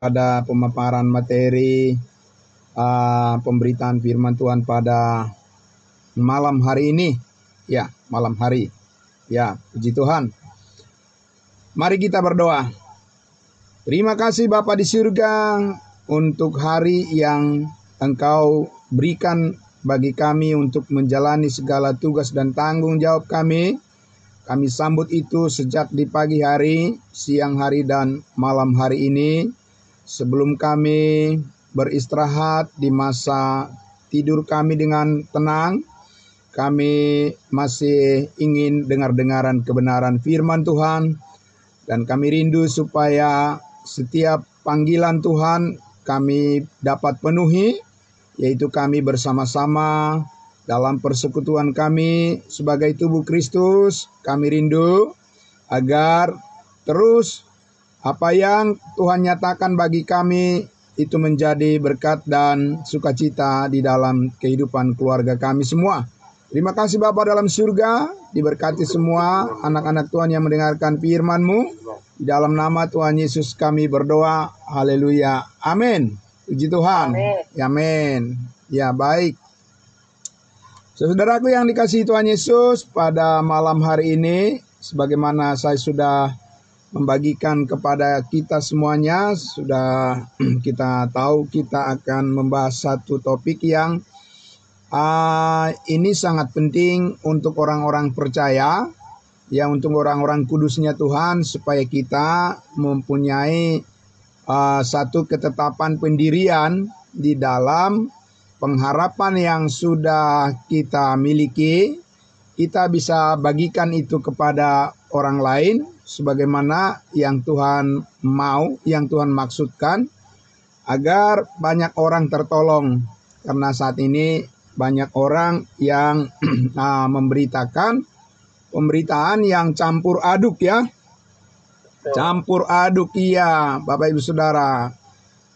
pada pemaparan materi pemberitaan firman Tuhan pada malam hari ini. Ya, malam hari. Ya, puji Tuhan. Mari kita berdoa. Terima kasih Bapa di surga untuk hari yang Engkau berikan bagi kami untuk menjalani segala tugas dan tanggung jawab kami. Kami sambut itu sejak di pagi hari, siang hari, dan malam hari ini. Sebelum kami beristirahat di masa tidur kami dengan tenang, kami masih ingin dengar-dengaran kebenaran firman Tuhan. Dan kami rindu supaya setiap panggilan Tuhan kami dapat penuhi, yaitu kami bersama-sama dalam persekutuan kami sebagai tubuh Kristus. Kami rindu agar terus apa yang Tuhan nyatakan bagi kami itu menjadi berkat dan sukacita di dalam kehidupan keluarga kami semua. Terima kasih Bapa dalam surga, diberkati semua anak-anak Tuhan yang mendengarkan firman-Mu. Di dalam nama Tuhan Yesus kami berdoa. Haleluya. Amin. Puji Tuhan. Amin. Ya, baik. Saudaraku yang dikasihi Tuhan Yesus, pada malam hari ini, sebagaimana saya sudah membagikan kepada kita semuanya, sudah kita tahu kita akan membahas satu topik yang ini sangat penting untuk orang-orang percaya, ya, untuk orang-orang kudusnya Tuhan, supaya kita mempunyai satu ketetapan pendirian di dalam pengharapan yang sudah kita miliki. Kita bisa bagikan itu kepada orang lain sebagaimana yang Tuhan mau, yang Tuhan maksudkan, agar banyak orang tertolong. Karena saat ini banyak orang yang memberitakan pemberitaan yang campur aduk, ya. Campur aduk, iya, Bapak Ibu Saudara.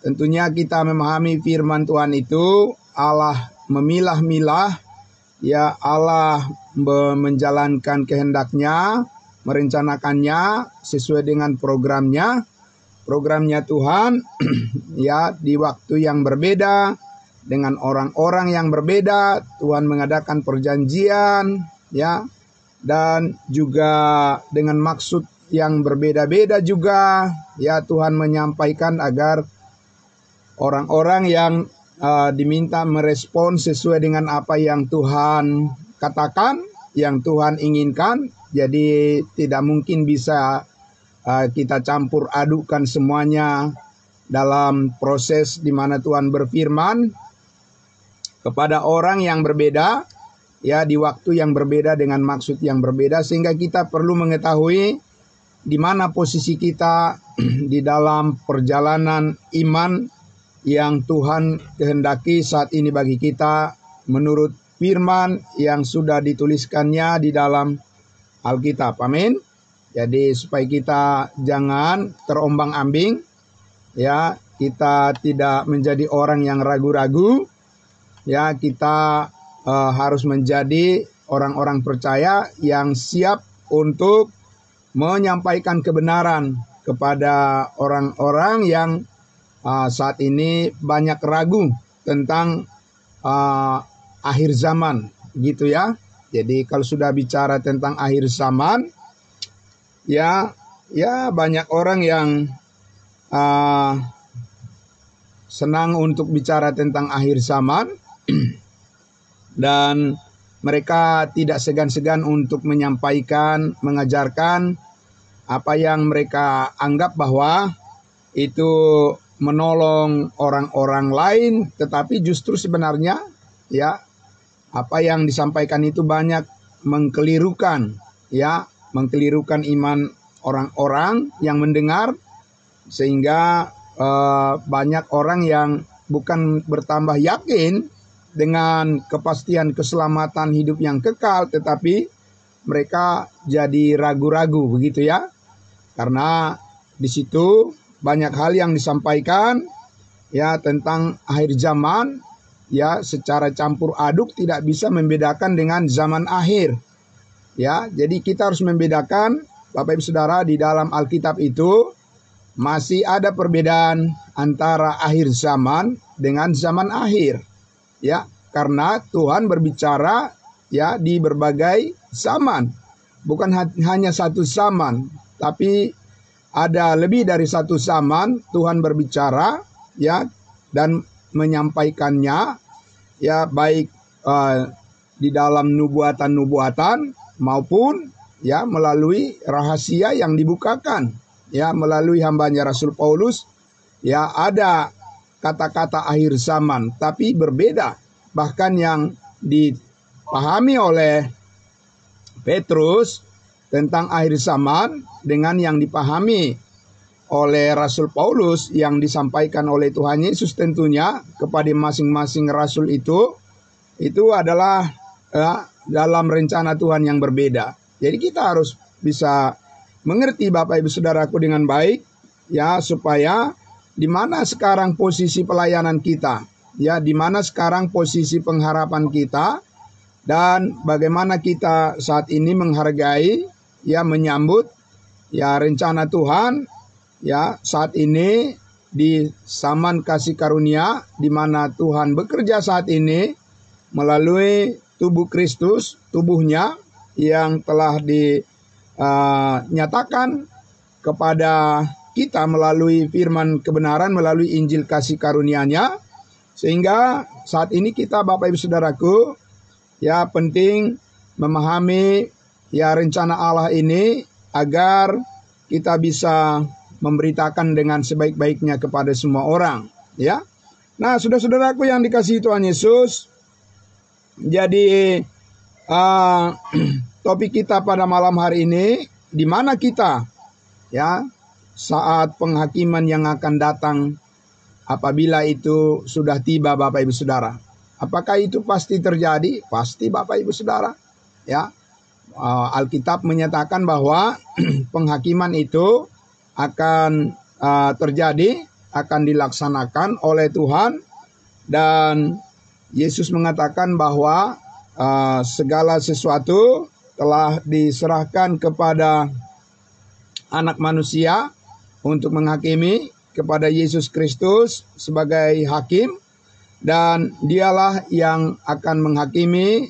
Tentunya kita memahami firman Tuhan itu, Allah memilah-milah, ya, Allah menjalankan kehendaknya, merencanakannya sesuai dengan programnya Tuhan, ya, di waktu yang berbeda, dengan orang-orang yang berbeda. Tuhan mengadakan perjanjian, ya, dan juga dengan maksud yang berbeda-beda juga, ya. Tuhan menyampaikan agar orang-orang yang diminta merespon sesuai dengan apa yang Tuhan katakan, yang Tuhan inginkan. Jadi tidak mungkin bisa kita campur adukkan semuanya dalam proses di mana Tuhan berfirman kepada orang yang berbeda, ya, di waktu yang berbeda dengan maksud yang berbeda, sehingga kita perlu mengetahui di mana posisi kita di dalam perjalanan iman yang Tuhan kehendaki saat ini bagi kita menurut firman yang sudah dituliskannya di dalam Alkitab. Amin. Jadi supaya kita jangan terombang-ambing, ya, kita tidak menjadi orang yang ragu-ragu, ya. Kita harus menjadi orang-orang percaya yang siap untuk menyampaikan kebenaran kepada orang-orang yang saat ini banyak ragu tentang akhir zaman, gitu, ya. Jadi kalau sudah bicara tentang akhir zaman, ya banyak orang yang senang untuk bicara tentang akhir zaman dan mereka tidak segan-segan untuk menyampaikan, mengajarkan apa yang mereka anggap bahwa itu menolong orang-orang lain, tetapi justru sebenarnya, ya, apa yang disampaikan itu banyak mengkelirukan, ya, mengkelirukan iman orang-orang yang mendengar, sehingga banyak orang yang bukan bertambah yakin dengan kepastian keselamatan hidup yang kekal, tetapi mereka jadi ragu-ragu, begitu, ya. Karena di situ banyak hal yang disampaikan, ya, tentang akhir zaman, ya, secara campur aduk, tidak bisa membedakan dengan zaman akhir, ya. Jadi kita harus membedakan, Bapak Ibu Saudara, di dalam Alkitab itu masih ada perbedaan antara akhir zaman dengan zaman akhir. Ya, karena Tuhan berbicara ya di berbagai zaman. Bukan hanya satu zaman, tapi ada lebih dari satu zaman Tuhan berbicara ya dan menyampaikannya ya baik di dalam nubuatan-nubuatan maupun ya melalui rahasia yang dibukakan ya melalui hambanya Rasul Paulus. Ya ada kata-kata akhir zaman tapi berbeda, bahkan yang dipahami oleh Petrus tentang akhir zaman dengan yang dipahami oleh Rasul Paulus yang disampaikan oleh Tuhan Yesus tentunya kepada masing-masing rasul itu adalah dalam rencana Tuhan yang berbeda. Jadi kita harus bisa mengerti Bapak Ibu Saudaraku dengan baik ya, supaya di mana sekarang posisi pelayanan kita, ya di mana sekarang posisi pengharapan kita, dan bagaimana kita saat ini menghargai ya menyambut ya rencana Tuhan ya saat ini di zaman kasih karunia, di mana Tuhan bekerja saat ini melalui tubuh Kristus, tubuhnya yang telah dinyatakan kepada kita melalui firman kebenaran, melalui Injil kasih karunia-Nya. Sehingga saat ini kita Bapak Ibu Saudaraku ya penting memahami ya rencana Allah ini agar kita bisa memberitakan dengan sebaik-baiknya kepada semua orang ya. Nah, saudara-saudaraku yang dikasihi Tuhan Yesus, jadi topik kita pada malam hari ini, di mana kita ya saat penghakiman yang akan datang apabila itu sudah tiba Bapak Ibu Saudara. Apakah itu pasti terjadi? Pasti Bapak Ibu Saudara. Ya, Alkitab menyatakan bahwa penghakiman itu akan terjadi, akan dilaksanakan oleh Tuhan, dan Yesus mengatakan bahwa segala sesuatu telah diserahkan kepada anak manusia untuk menghakimi, kepada Yesus Kristus sebagai hakim. Dan dialah yang akan menghakimi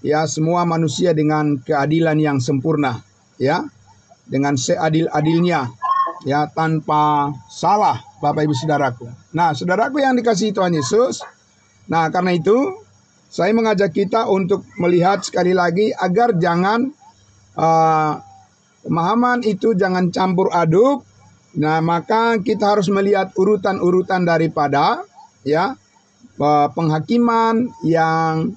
ya semua manusia dengan keadilan yang sempurna ya, dengan seadil-adilnya ya, tanpa salah Bapak Ibu Saudaraku. Nah, saudaraku yang dikasihi Tuhan Yesus, nah karena itu saya mengajak kita untuk melihat sekali lagi agar jangan pemahaman itu jangan campur aduk. Nah, maka kita harus melihat urutan-urutan daripada ya penghakiman yang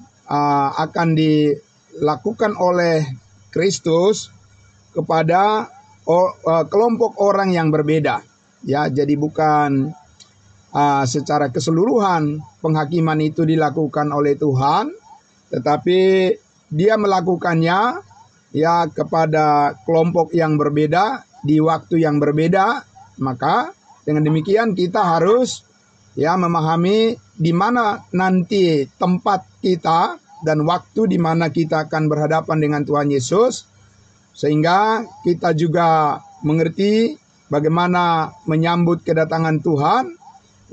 akan dilakukan oleh Kristus kepada kelompok orang yang berbeda ya. Jadi bukan secara keseluruhan penghakiman itu dilakukan oleh Tuhan, tetapi Dia melakukannya ya kepada kelompok yang berbeda di waktu yang berbeda. Maka dengan demikian kita harus ya memahami di mana nanti tempat kita dan waktu di mana kita akan berhadapan dengan Tuhan Yesus, sehingga kita juga mengerti bagaimana menyambut kedatangan Tuhan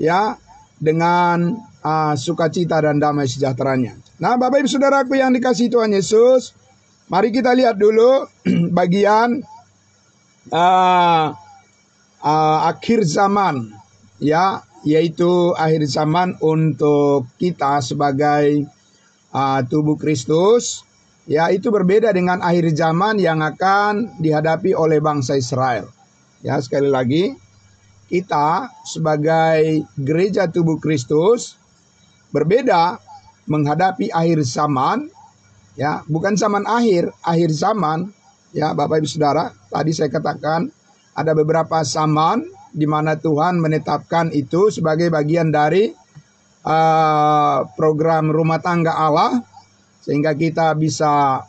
ya dengan sukacita dan damai sejahteranya. Nah, Bapak Ibu Saudaraku yang dikasihi Tuhan Yesus, mari kita lihat dulu bagian akhir zaman ya, yaitu akhir zaman untuk kita sebagai tubuh Kristus ya. Itu berbeda dengan akhir zaman yang akan dihadapi oleh bangsa Israel ya. Sekali lagi, kita sebagai gereja tubuh Kristus berbeda menghadapi akhir zaman ya, bukan zaman akhir zaman ya Bapak Ibu Saudara. Tadi saya katakan ada beberapa zaman di mana Tuhan menetapkan itu sebagai bagian dari program rumah tangga Allah, sehingga kita bisa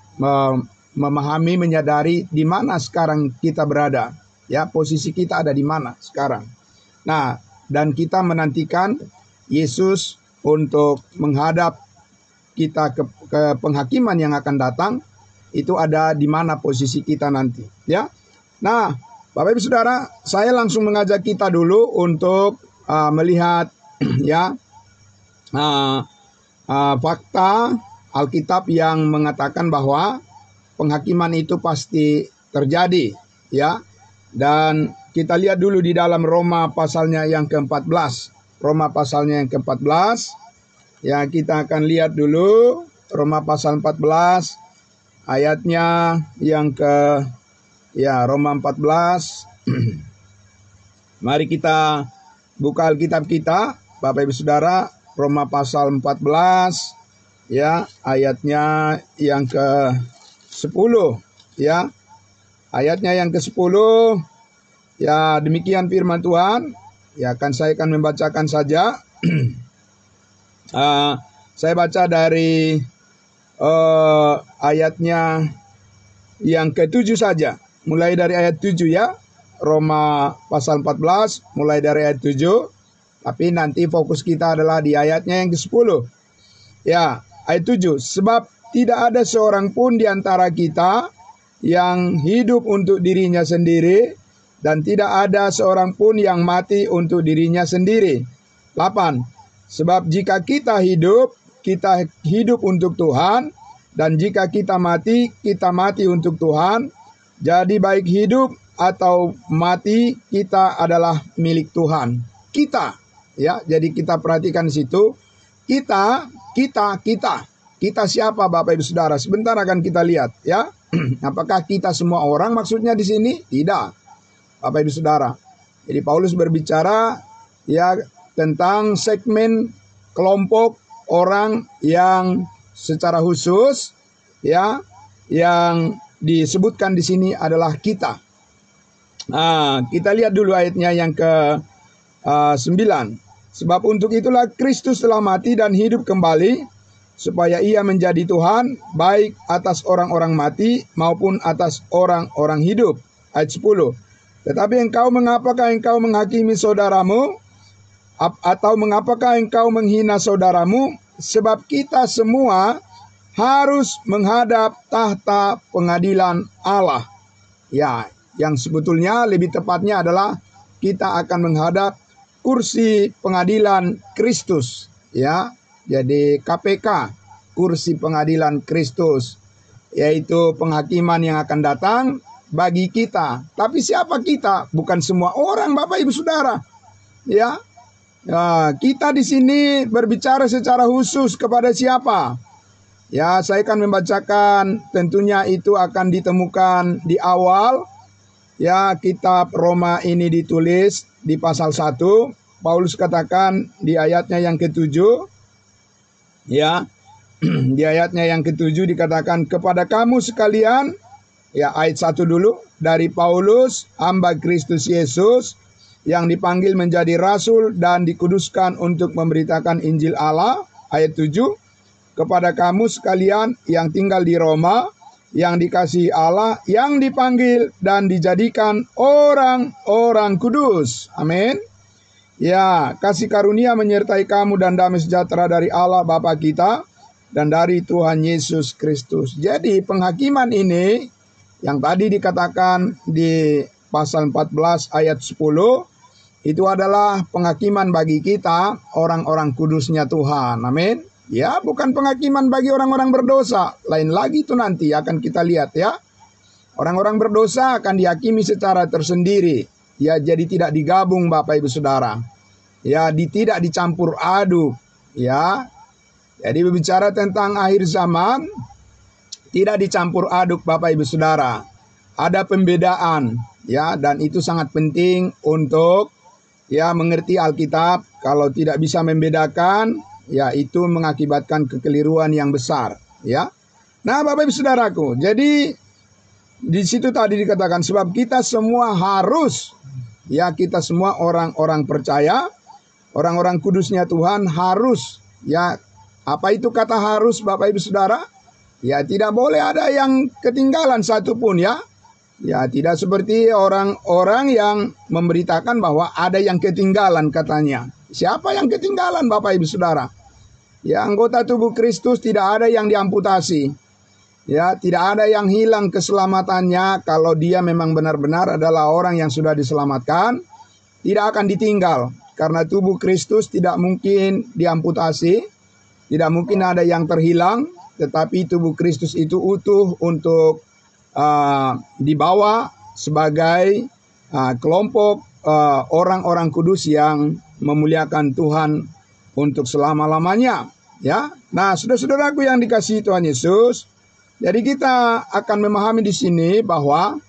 memahami, menyadari di mana sekarang kita berada ya, posisi kita ada di mana sekarang. Nah, dan kita menantikan Yesus untuk menghadap kita ke penghakiman yang akan datang, itu ada di mana posisi kita nanti ya. Nah, Bapak Ibu Saudara, saya langsung mengajak kita dulu untuk melihat ya fakta Alkitab yang mengatakan bahwa penghakiman itu pasti terjadi, ya. Dan kita lihat dulu di dalam Roma pasalnya yang ke-14. Roma pasalnya yang ke-14. Ya, kita akan lihat dulu Roma pasal 14 ayatnya yang Roma 14. Mari kita buka Alkitab kita, Bapak Ibu Saudara, Roma pasal 14 ya, ayatnya yang ke-10 ya. Ayatnya yang ke-10 ya, demikian firman Tuhan. Ya, saya akan membacakan saja. Saya baca dari ayatnya yang ke-7 saja. Mulai dari ayat 7 ya. Roma pasal 14 mulai dari ayat 7. Tapi nanti fokus kita adalah di ayatnya yang ke-10. Ya, ayat 7. Sebab tidak ada seorang pun di antara kita yang hidup untuk dirinya sendiri, dan tidak ada seorang pun yang mati untuk dirinya sendiri. 8. Sebab jika kita hidup untuk Tuhan, dan jika kita mati untuk Tuhan. Jadi baik hidup atau mati, kita adalah milik Tuhan. Kita, ya. Jadi kita perhatikan di situ. Kita siapa, Bapak Ibu Saudara? Sebentar akan kita lihat, ya. Apakah kita semua orang maksudnya di sini? Tidak, Bapak Ibu Saudara. Jadi Paulus berbicara ya tentang segmen kelompok orang yang secara khusus ya, yang disebutkan di sini adalah kita. Nah, kita lihat dulu ayatnya yang ke-9. Sebab untuk itulah Kristus telah mati dan hidup kembali, supaya ia menjadi Tuhan baik atas orang-orang mati maupun atas orang-orang hidup. Ayat 10. Tetapi mengapakah engkau menghakimi saudaramu? Atau mengapakah engkau menghina saudaramu? Sebab kita semua harus menghadap tahta pengadilan Allah. Ya, yang sebetulnya lebih tepatnya adalah kita akan menghadap kursi pengadilan Kristus, ya. Jadi KPK, kursi pengadilan Kristus, yaitu penghakiman yang akan datang bagi kita. Tapi siapa kita? Bukan semua orang, Bapak Ibu Saudara. Ya, kita di sini berbicara secara khusus kepada siapa? Ya, saya akan membacakan, tentunya itu akan ditemukan di awal. Ya, kitab Roma ini ditulis di pasal 1. Paulus katakan di ayatnya yang ke-7. Ya, di ayatnya yang ke-7 dikatakan, kepada kamu sekalian, ya ayat 1 dulu, dari Paulus, hamba Kristus Yesus, yang dipanggil menjadi rasul dan dikuduskan untuk memberitakan Injil Allah. Ayat 7, kepada kamu sekalian yang tinggal di Roma, yang dikasihi Allah, yang dipanggil dan dijadikan orang-orang kudus. Amin. Ya, kasih karunia menyertai kamu dan damai sejahtera dari Allah Bapa kita dan dari Tuhan Yesus Kristus. Jadi penghakiman ini yang tadi dikatakan di pasal 14 ayat 10 itu adalah penghakiman bagi kita, orang-orang kudusnya Tuhan. Amin. Ya, bukan penghakiman bagi orang-orang berdosa. Lain lagi itu nanti akan kita lihat ya. Orang-orang berdosa akan dihakimi secara tersendiri. Ya, jadi tidak digabung, Bapak Ibu Saudara. Ya, tidak dicampur aduk. Ya, jadi berbicara tentang akhir zaman, tidak dicampur aduk, Bapak Ibu Saudara. Ada pembedaan, ya, dan itu sangat penting untuk ya mengerti Alkitab. Kalau tidak bisa membedakan, ya itu mengakibatkan kekeliruan yang besar. Ya, nah Bapak Ibu Saudaraku, jadi di situ tadi dikatakan sebab kita semua harus. Ya, kita semua orang-orang percaya, orang-orang kudusnya Tuhan harus. Ya, apa itu kata harus, Bapak Ibu Saudara? Ya, tidak boleh ada yang ketinggalan satupun ya. Ya, tidak seperti orang-orang yang memberitakan bahwa ada yang ketinggalan katanya. Siapa yang ketinggalan, Bapak Ibu Saudara? Ya, anggota tubuh Kristus tidak ada yang diamputasi. Ya, tidak ada yang hilang keselamatannya kalau dia memang benar-benar adalah orang yang sudah diselamatkan, tidak akan ditinggal. Karena tubuh Kristus tidak mungkin diamputasi, tidak mungkin ada yang terhilang, tetapi tubuh Kristus itu utuh untuk dibawa sebagai kelompok orang-orang kudus yang memuliakan Tuhan untuk selama-lamanya. Ya, nah saudara-saudaraku yang dikasihi Tuhan Yesus, jadi kita akan memahami di sini bahwa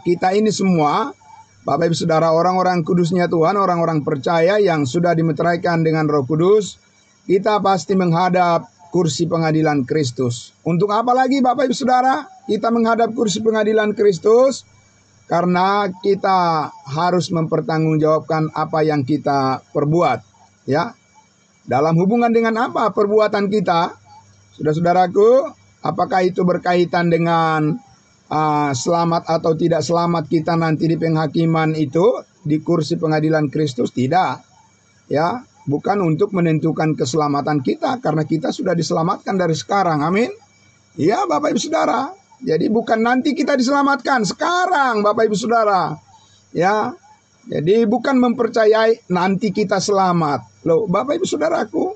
kita ini semua, Bapak Ibu Saudara, orang-orang kudusnya Tuhan, orang-orang percaya yang sudah dimeteraikan dengan Roh Kudus, kita pasti menghadap kursi pengadilan Kristus. Untuk apa lagi Bapak Ibu Saudara kita menghadap kursi pengadilan Kristus? Karena kita harus mempertanggungjawabkan apa yang kita perbuat. Ya, dalam hubungan dengan apa perbuatan kita? Saudara-saudaraku, apakah itu berkaitan dengan selamat atau tidak selamat kita nanti di penghakiman itu di kursi pengadilan Kristus? Tidak. Ya, bukan untuk menentukan keselamatan kita, karena kita sudah diselamatkan dari sekarang. Amin. Ya, Bapak Ibu Saudara. Jadi bukan nanti kita diselamatkan, sekarang Bapak Ibu Saudara. Ya. Jadi bukan mempercayai nanti kita selamat. Loh, Bapak Ibu Saudaraku,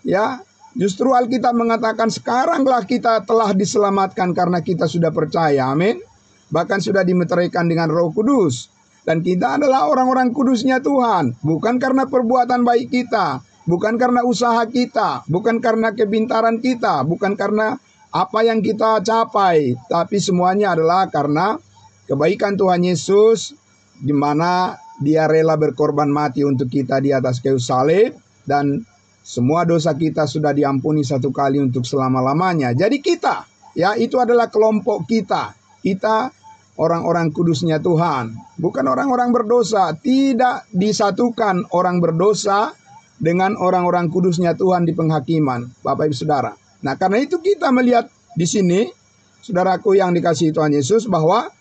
ya, justru Alkitab mengatakan sekaranglah kita telah diselamatkan karena kita sudah percaya. Amin. Bahkan sudah dimeteraikan dengan Roh Kudus. Dan kita adalah orang-orang kudusnya Tuhan. Bukan karena perbuatan baik kita, bukan karena usaha kita, bukan karena kepintaran kita, bukan karena apa yang kita capai, tapi semuanya adalah karena kebaikan Tuhan Yesus, di mana Dia rela berkorban mati untuk kita di atas kayu salib, dan semua dosa kita sudah diampuni satu kali untuk selama-lamanya. Jadi kita, ya, itu adalah kelompok kita. Kita orang-orang kudusnya Tuhan, bukan orang-orang berdosa. Tidak disatukan orang berdosa dengan orang-orang kudusnya Tuhan di penghakiman, Bapak Ibu Saudara. Nah, karena itu kita melihat di sini, saudaraku yang dikasihi Tuhan Yesus, bahwa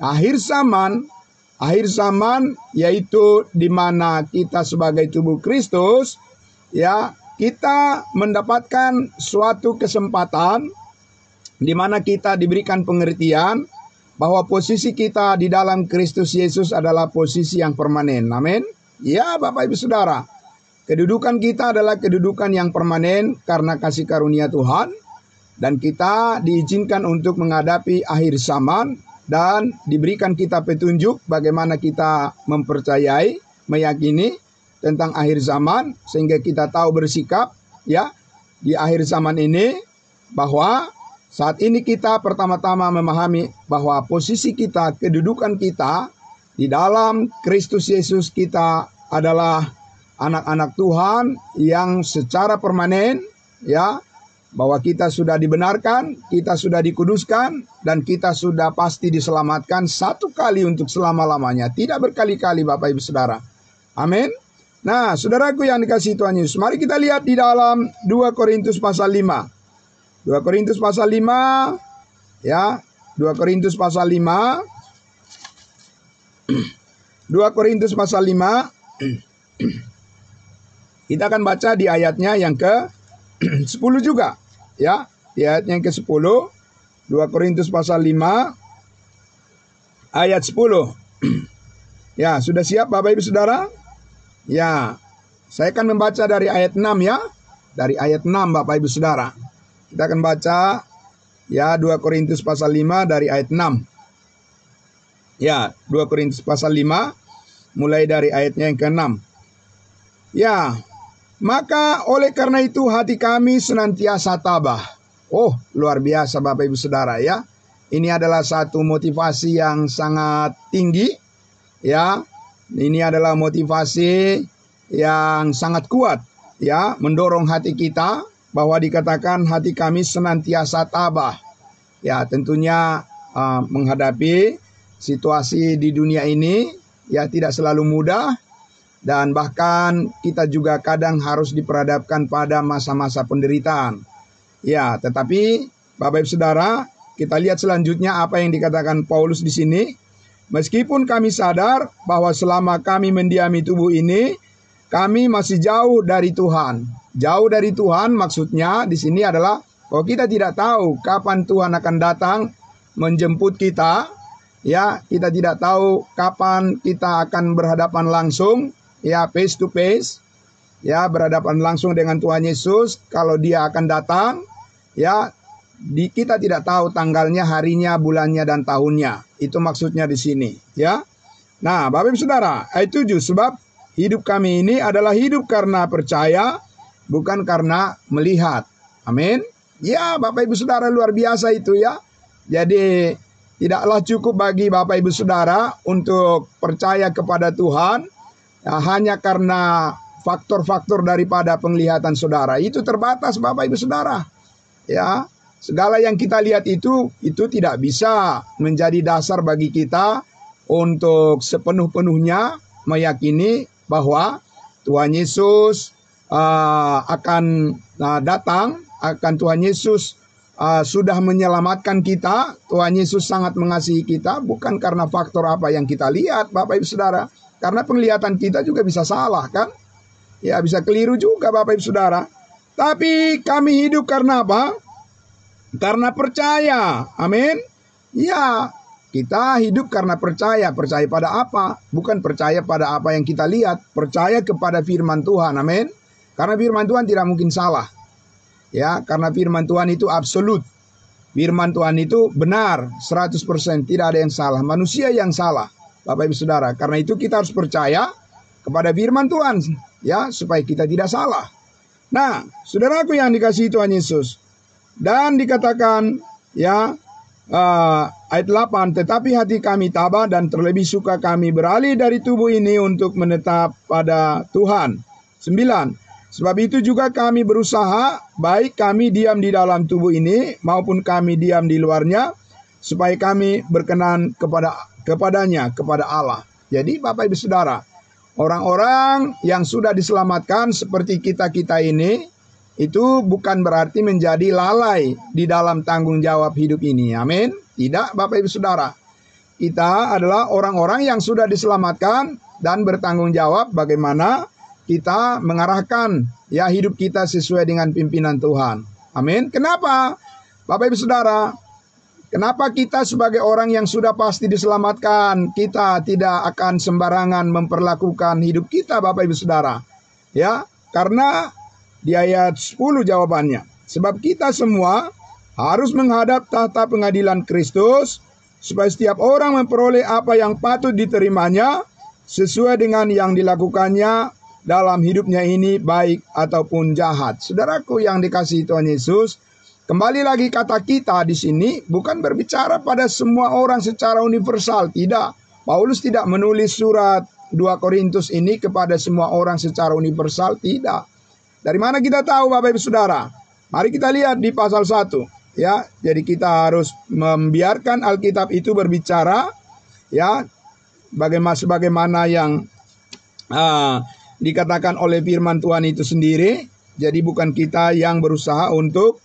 akhir zaman yaitu di mana kita sebagai tubuh Kristus, ya, kita mendapatkan suatu kesempatan di mana kita diberikan pengertian bahwa posisi kita di dalam Kristus Yesus adalah posisi yang permanen. Amin. Ya, Bapak Ibu Saudara, kedudukan kita adalah kedudukan yang permanen karena kasih karunia Tuhan, dan kita diizinkan untuk menghadapi akhir zaman dan diberikan kita petunjuk bagaimana kita mempercayai, meyakini tentang akhir zaman, sehingga kita tahu bersikap, ya, di akhir zaman ini, bahwa saat ini kita pertama-tama memahami bahwa posisi kita, kedudukan kita di dalam Kristus Yesus, kita adalah anak-anak Tuhan yang secara permanen, ya, bahwa kita sudah dibenarkan, kita sudah dikuduskan, dan kita sudah pasti diselamatkan satu kali untuk selama-lamanya, tidak berkali-kali, Bapak Ibu Saudara. Amin. Nah, saudaraku yang dikasihi Tuhan Yesus, mari kita lihat di dalam 2 Korintus pasal 5. 2 Korintus pasal 5, ya, 2 Korintus pasal 5. 2 Korintus pasal 5. Kita akan baca di ayatnya yang ke-10 juga, ya. Di ayatnya yang ke-10, 2 Korintus pasal 5 ayat 10. Ya, sudah siap Bapak Ibu Saudara? Ya, saya akan membaca dari ayat 6, ya. Dari ayat 6 Bapak Ibu Saudara. Kita akan baca, ya, 2 Korintus pasal 5 dari ayat 6. Ya, 2 Korintus pasal 5 mulai dari ayatnya yang ke-6. Ya, maka oleh karena itu hati kami senantiasa tabah. Oh, luar biasa Bapak Ibu Saudara, ya. Ini adalah satu motivasi yang sangat tinggi, ya. Ini adalah motivasi yang sangat kuat, ya, mendorong hati kita, bahwa dikatakan hati kami senantiasa tabah. Ya, tentunya menghadapi situasi di dunia ini, ya, tidak selalu mudah. Dan bahkan kita juga kadang harus diperhadapkan pada masa-masa penderitaan. Ya, tetapi Bapak Ibu Saudara, kita lihat selanjutnya apa yang dikatakan Paulus di sini. Meskipun kami sadar bahwa selama kami mendiami tubuh ini, kami masih jauh dari Tuhan. Jauh dari Tuhan maksudnya di sini adalah Kalau kita tidak tahu kapan Tuhan akan datang menjemput kita, ya, kita tidak tahu kapan kita akan berhadapan langsung, ya, face to face, ya, berhadapan langsung dengan Tuhan Yesus. Kalau Dia akan datang, ya, kita tidak tahu tanggalnya, harinya, bulannya, dan tahunnya. Itu maksudnya di sini, ya. Nah, Bapak Ibu Saudara, ayat 7, sebab hidup kami ini adalah hidup karena percaya, bukan karena melihat. Amin. Ya, Bapak Ibu Saudara, luar biasa itu, ya. Jadi tidaklah cukup bagi Bapak Ibu Saudara untuk percaya kepada Tuhan ya, hanya karena faktor-faktor daripada penglihatan saudara. Itu terbatas, Bapak Ibu Saudara. Ya, segala yang kita lihat itu tidak bisa menjadi dasar bagi kita untuk sepenuh-penuhnya meyakini bahwa Tuhan Yesus akan datang, akan Tuhan Yesus sudah menyelamatkan kita. Tuhan Yesus sangat mengasihi kita, bukan karena faktor apa yang kita lihat, Bapak Ibu Saudara. Karena penglihatan kita juga bisa salah, kan? Ya, bisa keliru juga, Bapak Ibu Saudara. Tapi kami hidup karena apa? Karena percaya. Amin. Ya, kita hidup karena percaya. Percaya pada apa? Bukan percaya pada apa yang kita lihat. Percaya kepada firman Tuhan. Amin. Karena firman Tuhan tidak mungkin salah. Ya, karena firman Tuhan itu absolut. Firman Tuhan itu benar 100%, tidak ada yang salah. Manusia yang salah, Bapak Ibu Saudara. Karena itu kita harus percaya kepada firman Tuhan, ya, supaya kita tidak salah. Nah, saudaraku yang dikasihi Tuhan Yesus, dan dikatakan, ya, ayat 8, tetapi hati kami tabah dan terlebih suka kami beralih dari tubuh ini untuk menetap pada Tuhan. 9. Sebab itu juga kami berusaha, baik kami diam di dalam tubuh ini, maupun kami diam di luarnya, supaya kami berkenan kepadanya, kepada Allah. Jadi Bapak Ibu Saudara, orang-orang yang sudah diselamatkan seperti kita-kita ini, itu bukan berarti menjadi lalai di dalam tanggung jawab hidup ini. Amin. Tidak, Bapak Ibu Saudara. Kita adalah orang-orang yang sudah diselamatkan dan bertanggung jawab bagaimana kita mengarahkan ya hidup kita sesuai dengan pimpinan Tuhan. Amin. Kenapa? Bapak Ibu Saudara, kenapa kita sebagai orang yang sudah pasti diselamatkan, kita tidak akan sembarangan memperlakukan hidup kita, Bapak Ibu Saudara? Ya, karena di ayat 10 jawabannya. Sebab kita semua harus menghadap tahta pengadilan Kristus, supaya setiap orang memperoleh apa yang patut diterimanya, sesuai dengan yang dilakukannya dalam hidupnya ini, baik ataupun jahat. Saudaraku yang dikasihi Tuhan Yesus, kembali lagi kata kita di sini bukan berbicara pada semua orang secara universal, tidak. Paulus tidak menulis surat 2 Korintus ini kepada semua orang secara universal, tidak. Dari mana kita tahu, Bapak Ibu Saudara? Mari kita lihat di pasal 1, ya. Jadi kita harus membiarkan Alkitab itu berbicara, ya, sebagaimana yang dikatakan oleh firman Tuhan itu sendiri. Jadi bukan kita yang berusaha untuk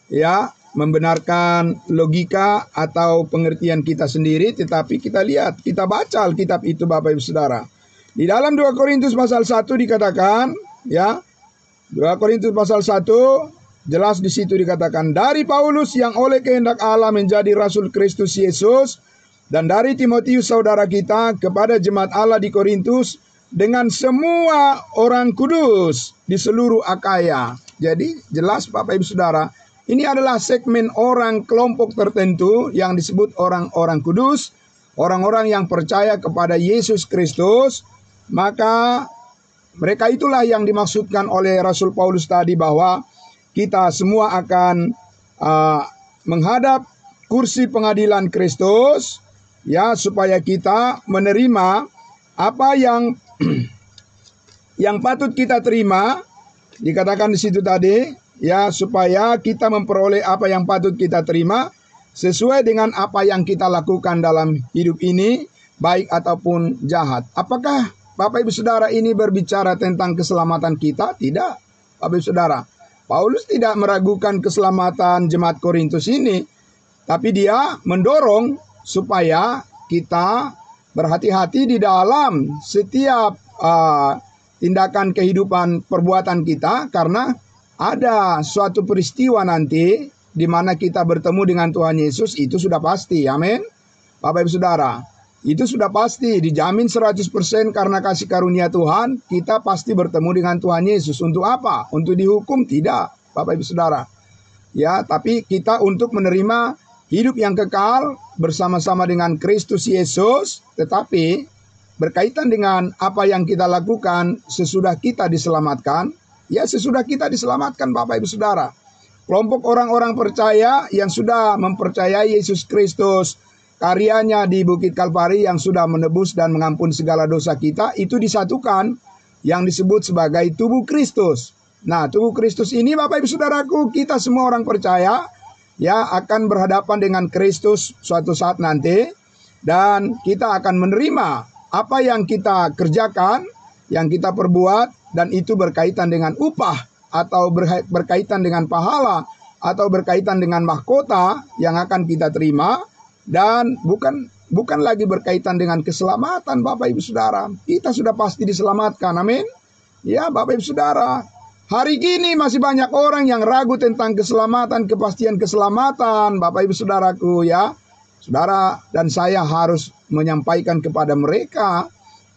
ya membenarkan logika atau pengertian kita sendiri, tetapi kita lihat, kita baca Alkitab itu, Bapak Ibu Saudara. Di dalam 2 Korintus pasal 1 dikatakan, ya, 2 Korintus pasal 1 jelas di situ dikatakan, dari Paulus yang oleh kehendak Allah menjadi rasul Kristus Yesus, dan dari Timotius saudara kita kepada jemaat Allah di Korintus, dengan semua orang kudus di seluruh Akaya. Jadi jelas Bapak Ibu Saudara, ini adalah segmen orang kelompok tertentu yang disebut orang-orang kudus, orang-orang yang percaya kepada Yesus Kristus. Maka mereka itulah yang dimaksudkan oleh Rasul Paulus tadi, bahwa kita semua akan menghadap kursi pengadilan Kristus, ya, supaya kita menerima apa yang patut kita terima. Dikatakan di situ tadi, ya, supaya kita memperoleh apa yang patut kita terima sesuai dengan apa yang kita lakukan dalam hidup ini, baik ataupun jahat. Apakah Bapak Ibu Saudara ini berbicara tentang keselamatan kita? Tidak, Bapak Ibu Saudara. Paulus tidak meragukan keselamatan jemaat Korintus ini, tapi dia mendorong supaya kita berhati-hati di dalam setiap tindakan kehidupan perbuatan kita, karena ada suatu peristiwa nanti di mana kita bertemu dengan Tuhan Yesus, itu sudah pasti. Amin. Bapak Ibu Saudara, itu sudah pasti, dijamin 100% karena kasih karunia Tuhan, kita pasti bertemu dengan Tuhan Yesus. Untuk apa? Untuk dihukum? Tidak, Bapak Ibu Saudara. Ya, tapi kita untuk menerima hidup yang kekal bersama-sama dengan Kristus Yesus, tetapi berkaitan dengan apa yang kita lakukan sesudah kita diselamatkan. Ya, sesudah kita diselamatkan, Bapak Ibu Saudara. Kelompok orang-orang percaya yang sudah mempercayai Yesus Kristus, karyanya di Bukit Kalvari yang sudah menebus dan mengampuni segala dosa kita, itu disatukan yang disebut sebagai tubuh Kristus. Nah, tubuh Kristus ini, Bapak Ibu Saudaraku, kita semua orang percaya ya akan berhadapan dengan Kristus suatu saat nanti, dan kita akan menerima apa yang kita kerjakan, yang kita perbuat, dan itu berkaitan dengan upah atau berkaitan dengan pahala atau berkaitan dengan mahkota yang akan kita terima, dan bukan lagi berkaitan dengan keselamatan, Bapak Ibu Saudara. Kita sudah pasti diselamatkan. Amin. Ya, Bapak Ibu Saudara, hari ini masih banyak orang yang ragu tentang keselamatan, kepastian keselamatan, Bapak Ibu Saudaraku ya. Saudara dan saya harus menyampaikan kepada mereka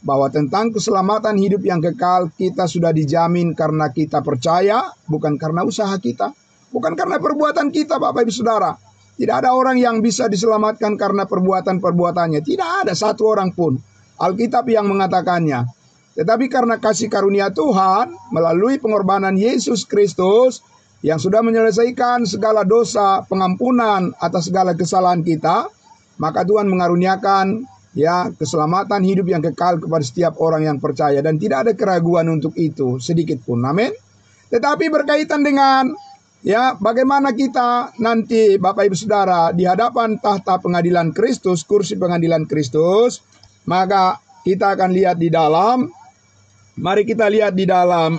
bahwa tentang keselamatan hidup yang kekal kita sudah dijamin karena kita percaya, bukan karena usaha kita, bukan karena perbuatan kita, Bapak Ibu Saudara. Tidak ada orang yang bisa diselamatkan karena perbuatan-perbuatannya. Tidak ada satu orang pun. Alkitab yang mengatakannya. Tetapi karena kasih karunia Tuhan melalui pengorbanan Yesus Kristus yang sudah menyelesaikan segala dosa, pengampunan atas segala kesalahan kita, maka Tuhan mengaruniakan ya keselamatan hidup yang kekal kepada setiap orang yang percaya, dan tidak ada keraguan untuk itu sedikit pun. Amin. Tetapi berkaitan dengan ya bagaimana kita nanti, Bapak Ibu Saudara, di hadapan tahta pengadilan Kristus, kursi pengadilan Kristus, maka kita akan lihat di dalam, mari kita lihat di dalam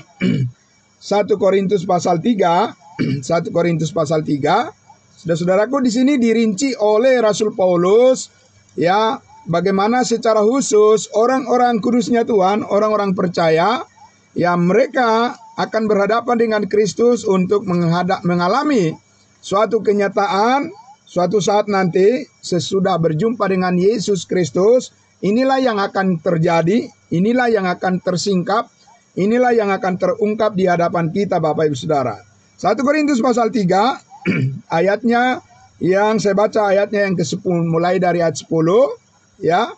1 Korintus pasal 3, 1 Korintus pasal 3. Saudara-saudaraku, di sini dirinci oleh Rasul Paulus ya bagaimana secara khusus orang-orang kudusnya Tuhan, orang-orang percaya, ya mereka akan berhadapan dengan Kristus untuk mengalami suatu kenyataan, suatu saat nanti sesudah berjumpa dengan Yesus Kristus. Inilah yang akan terjadi, inilah yang akan tersingkap, inilah yang akan terungkap di hadapan kita, Bapak Ibu Saudara. 1 Korintus pasal 3, ayatnya yang saya baca ayatnya yang ke-10, mulai dari ayat 10, ya.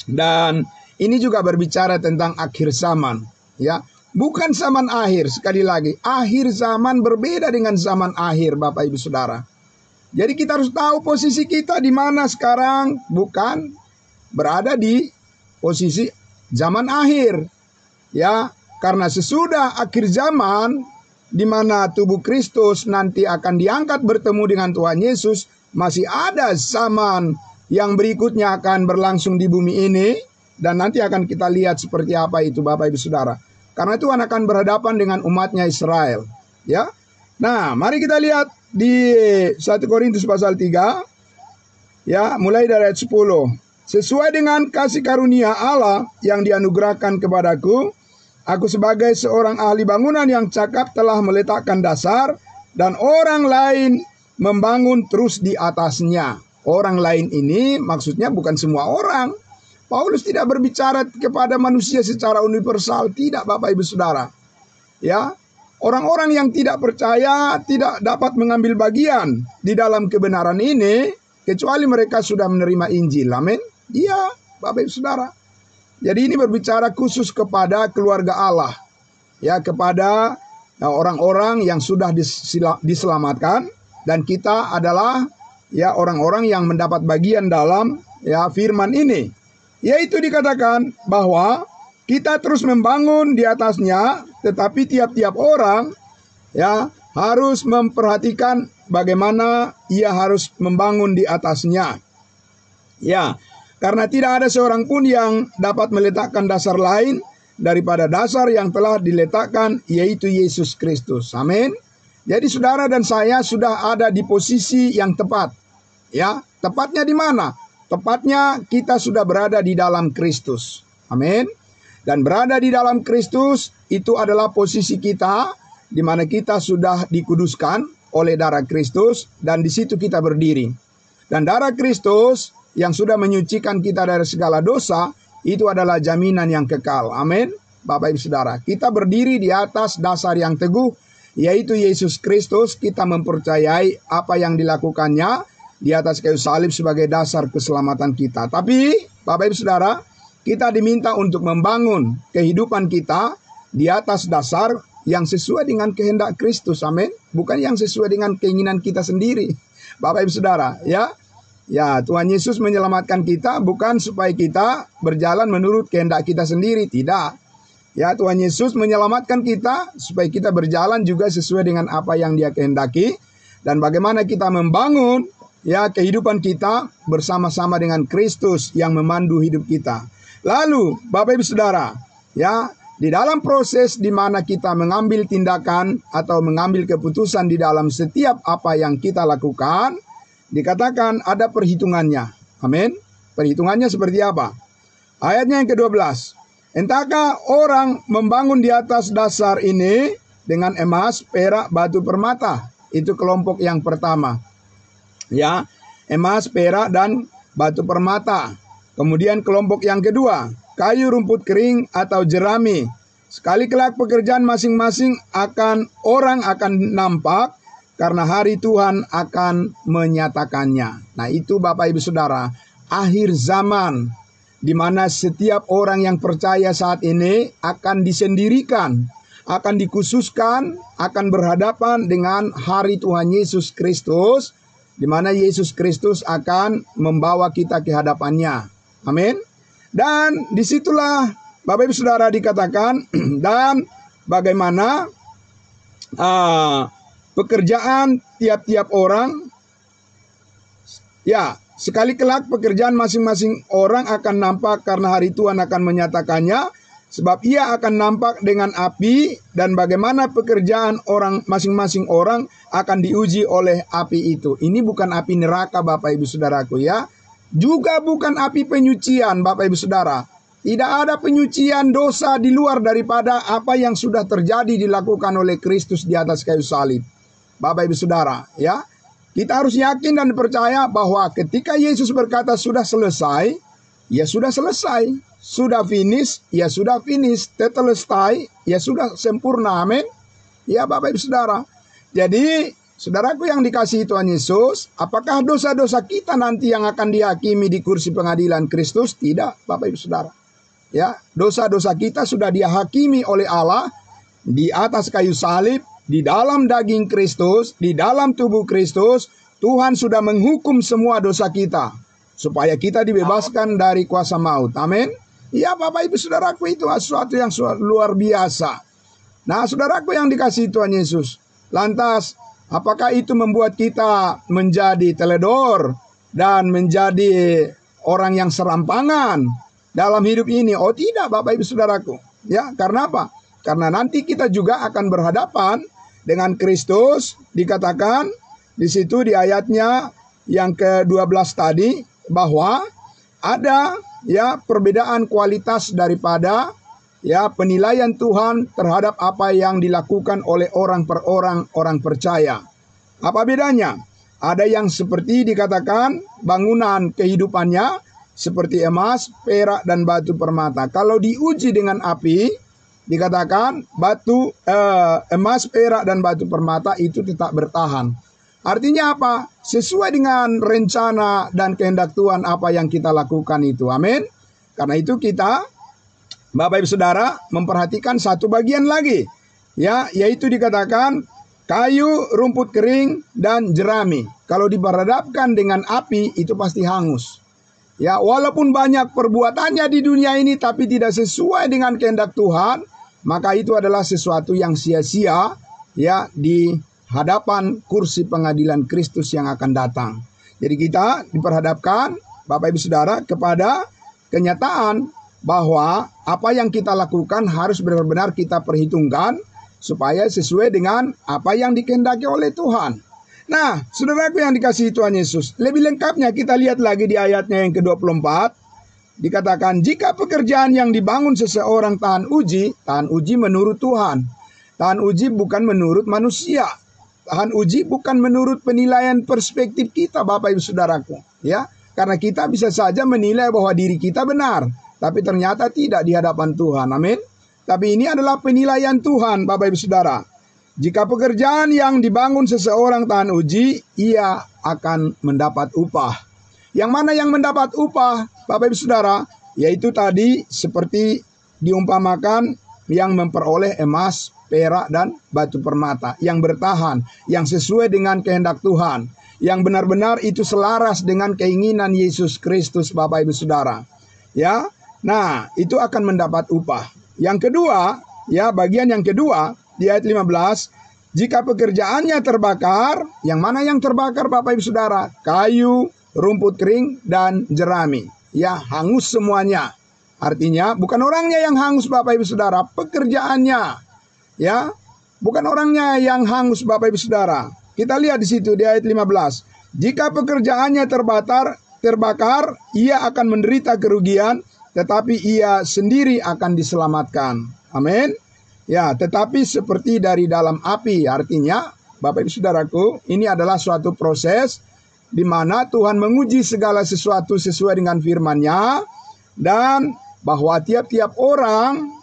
Dan ini juga berbicara tentang akhir zaman, ya. Bukan zaman akhir, sekali lagi, akhir zaman berbeda dengan zaman akhir, Bapak Ibu Saudara. Jadi kita harus tahu posisi kita di mana sekarang, bukan berada di posisi zaman akhir. Ya, karena sesudah akhir zaman di mana tubuh Kristus nanti akan diangkat bertemu dengan Tuhan Yesus, masih ada zaman yang berikutnya akan berlangsung di bumi ini, dan nanti akan kita lihat seperti apa itu, Bapak Ibu Saudara. Karena Tuhan akan berhadapan dengan umatnya Israel. Ya. Nah, mari kita lihat di 1 Korintus pasal 3. Ya, mulai dari ayat 10. Sesuai dengan kasih karunia Allah yang dianugerahkan kepadaku, aku sebagai seorang ahli bangunan yang cakap telah meletakkan dasar, dan orang lain membangun terus di atasnya. Orang lain ini maksudnya bukan semua orang. Paulus tidak berbicara kepada manusia secara universal, tidak, Bapak Ibu Saudara. Ya, orang-orang yang tidak percaya tidak dapat mengambil bagian di dalam kebenaran ini kecuali mereka sudah menerima Injil. Amin. Iya, Bapak Ibu Saudara. Jadi ini berbicara khusus kepada keluarga Allah. Ya, kepada orang-orang yang sudah diselamatkan, dan kita adalah ya orang-orang yang mendapat bagian dalam ya firman ini. Yaitu dikatakan bahwa kita terus membangun di atasnya, tetapi tiap-tiap orang ya harus memperhatikan bagaimana ia harus membangun di atasnya. Ya, karena tidak ada seorang pun yang dapat meletakkan dasar lain daripada dasar yang telah diletakkan, yaitu Yesus Kristus. Amin. Jadi saudara dan saya sudah ada di posisi yang tepat. Ya, tepatnya di mana? Tepatnya kita sudah berada di dalam Kristus. Amin. Dan berada di dalam Kristus itu adalah posisi kita di mana kita sudah dikuduskan oleh darah Kristus dan di situ kita berdiri. Dan darah Kristus yang sudah menyucikan kita dari segala dosa itu adalah jaminan yang kekal. Amin. Bapak Ibu Saudara, kita berdiri di atas dasar yang teguh, yaitu Yesus Kristus. Kita mempercayai apa yang dilakukannya di atas kayu salib sebagai dasar keselamatan kita. Tapi Bapak Ibu Saudara, kita diminta untuk membangun kehidupan kita di atas dasar yang sesuai dengan kehendak Kristus. Amin. Bukan yang sesuai dengan keinginan kita sendiri. Bapak Ibu Saudara, ya. Ya, Tuhan Yesus menyelamatkan kita bukan supaya kita berjalan menurut kehendak kita sendiri, tidak. Ya, Tuhan Yesus menyelamatkan kita supaya kita berjalan juga sesuai dengan apa yang Dia kehendaki dan bagaimana kita membangun ya kehidupan kita bersama-sama dengan Kristus yang memandu hidup kita. Lalu, Bapak Ibu Saudara, ya, di dalam proses di mana kita mengambil tindakan atau mengambil keputusan di dalam setiap apa yang kita lakukan, dikatakan ada perhitungannya. Amin. Perhitungannya seperti apa? Ayatnya yang ke-12. Entahkah orang membangun di atas dasar ini dengan emas, perak, batu permata? Itu kelompok yang pertama. Ya, emas, perak, dan batu permata. Kemudian kelompok yang kedua, kayu, rumput kering, atau jerami. Sekali kelak pekerjaan masing-masing orang akan nampak, karena hari Tuhan akan menyatakannya. Nah itu Bapak Ibu Saudara, akhir zaman, di mana setiap orang yang percaya saat ini akan disendirikan, akan dikhususkan, akan berhadapan dengan hari Tuhan Yesus Kristus, di mana Yesus Kristus akan membawa kita ke hadapannya. Amin. Dan disitulah Bapak Ibu Saudara dikatakan dan bagaimana pekerjaan tiap-tiap orang, ya sekali kelak pekerjaan masing-masing orang akan nampak karena hari Tuhan akan menyatakannya, sebab ia akan nampak dengan api dan bagaimana pekerjaan orang masing-masing orang akan diuji oleh api itu. Ini bukan api neraka Bapak Ibu Saudaraku ya. Juga bukan api penyucian Bapak Ibu Saudara. Tidak ada penyucian dosa di luar daripada apa yang sudah terjadi dilakukan oleh Kristus di atas kayu salib. Bapak Ibu Saudara, ya. Kita harus yakin dan percaya bahwa ketika Yesus berkata sudah selesai, ya sudah selesai. Sudah finish, ya sudah finish. Tetelestai, ya sudah sempurna. Amin. Ya Bapak Ibu Saudara. Jadi saudaraku yang dikasihi Tuhan Yesus, apakah dosa-dosa kita nanti yang akan dihakimi di kursi pengadilan Kristus? Tidak, Bapak Ibu Saudara. Ya, dosa-dosa kita sudah dihakimi oleh Allah di atas kayu salib, di dalam daging Kristus, di dalam tubuh Kristus. Tuhan sudah menghukum semua dosa kita supaya kita dibebaskan dari kuasa maut. Amin. Ya, Bapak Ibu Saudaraku, itu sesuatu yang luar biasa. Nah, saudaraku yang dikasihi Tuhan Yesus, lantas apakah itu membuat kita menjadi teledor dan menjadi orang yang serampangan dalam hidup ini? Oh tidak Bapak Ibu Saudaraku. Ya, karena apa? Karena nanti kita juga akan berhadapan dengan Kristus. Dikatakan di situ di ayatnya yang ke-12 tadi bahwa ada ya perbedaan kualitas daripada ya penilaian Tuhan terhadap apa yang dilakukan oleh orang per orang percaya. Apa bedanya? Ada yang seperti dikatakan bangunan kehidupannya seperti emas, perak, dan batu permata. Kalau diuji dengan api, dikatakan emas, perak, dan batu permata itu tetap bertahan. Artinya apa? Sesuai dengan rencana dan kehendak Tuhan apa yang kita lakukan itu. Amin. Karena itu kita, Bapak Ibu Saudara, memperhatikan satu bagian lagi, ya, yaitu dikatakan kayu, rumput kering, dan jerami. Kalau diperhadapkan dengan api, itu pasti hangus. Ya, walaupun banyak perbuatannya di dunia ini, tapi tidak sesuai dengan kehendak Tuhan, maka itu adalah sesuatu yang sia-sia, ya, di hadapan kursi pengadilan Kristus yang akan datang. Jadi kita diperhadapkan, Bapak Ibu Saudara, kepada kenyataan bahwa apa yang kita lakukan harus benar-benar kita perhitungkan supaya sesuai dengan apa yang dikehendaki oleh Tuhan. Nah, saudaraku yang dikasihi Tuhan Yesus, lebih lengkapnya kita lihat lagi di ayatnya yang ke-24. Dikatakan, jika pekerjaan yang dibangun seseorang tahan uji menurut Tuhan. Tahan uji bukan menurut manusia. Tahan uji bukan menurut penilaian perspektif kita, Bapak Ibu Saudaraku. Ya, karena kita bisa saja menilai bahwa diri kita benar, tapi ternyata tidak di hadapan Tuhan. Amin. Tapi ini adalah penilaian Tuhan, Bapak Ibu Saudara. Jika pekerjaan yang dibangun seseorang tahan uji, ia akan mendapat upah. Yang mana yang mendapat upah, Bapak Ibu Saudara, yaitu tadi seperti diumpamakan yang memperoleh emas, perak, dan batu permata. Yang bertahan, yang sesuai dengan kehendak Tuhan. Yang benar-benar itu selaras dengan keinginan Yesus Kristus, Bapak Ibu Saudara. Ya, nah itu akan mendapat upah. Yang kedua, ya bagian yang kedua, di ayat 15, jika pekerjaannya terbakar, yang mana yang terbakar Bapak Ibu Saudara? Kayu, rumput kering, dan jerami. Ya, hangus semuanya. Artinya bukan orangnya yang hangus Bapak Ibu Saudara, pekerjaannya. Ya, bukan orangnya yang hangus Bapak Ibu Saudara. Kita lihat di situ di ayat 15. Jika pekerjaannya terbakar, ia akan menderita kerugian, tetapi ia sendiri akan diselamatkan. Amin. Ya, tetapi seperti dari dalam api. Artinya, Bapak Ibu Saudaraku, ini adalah suatu proses di mana Tuhan menguji segala sesuatu sesuai dengan firman-Nya, dan bahwa tiap-tiap orang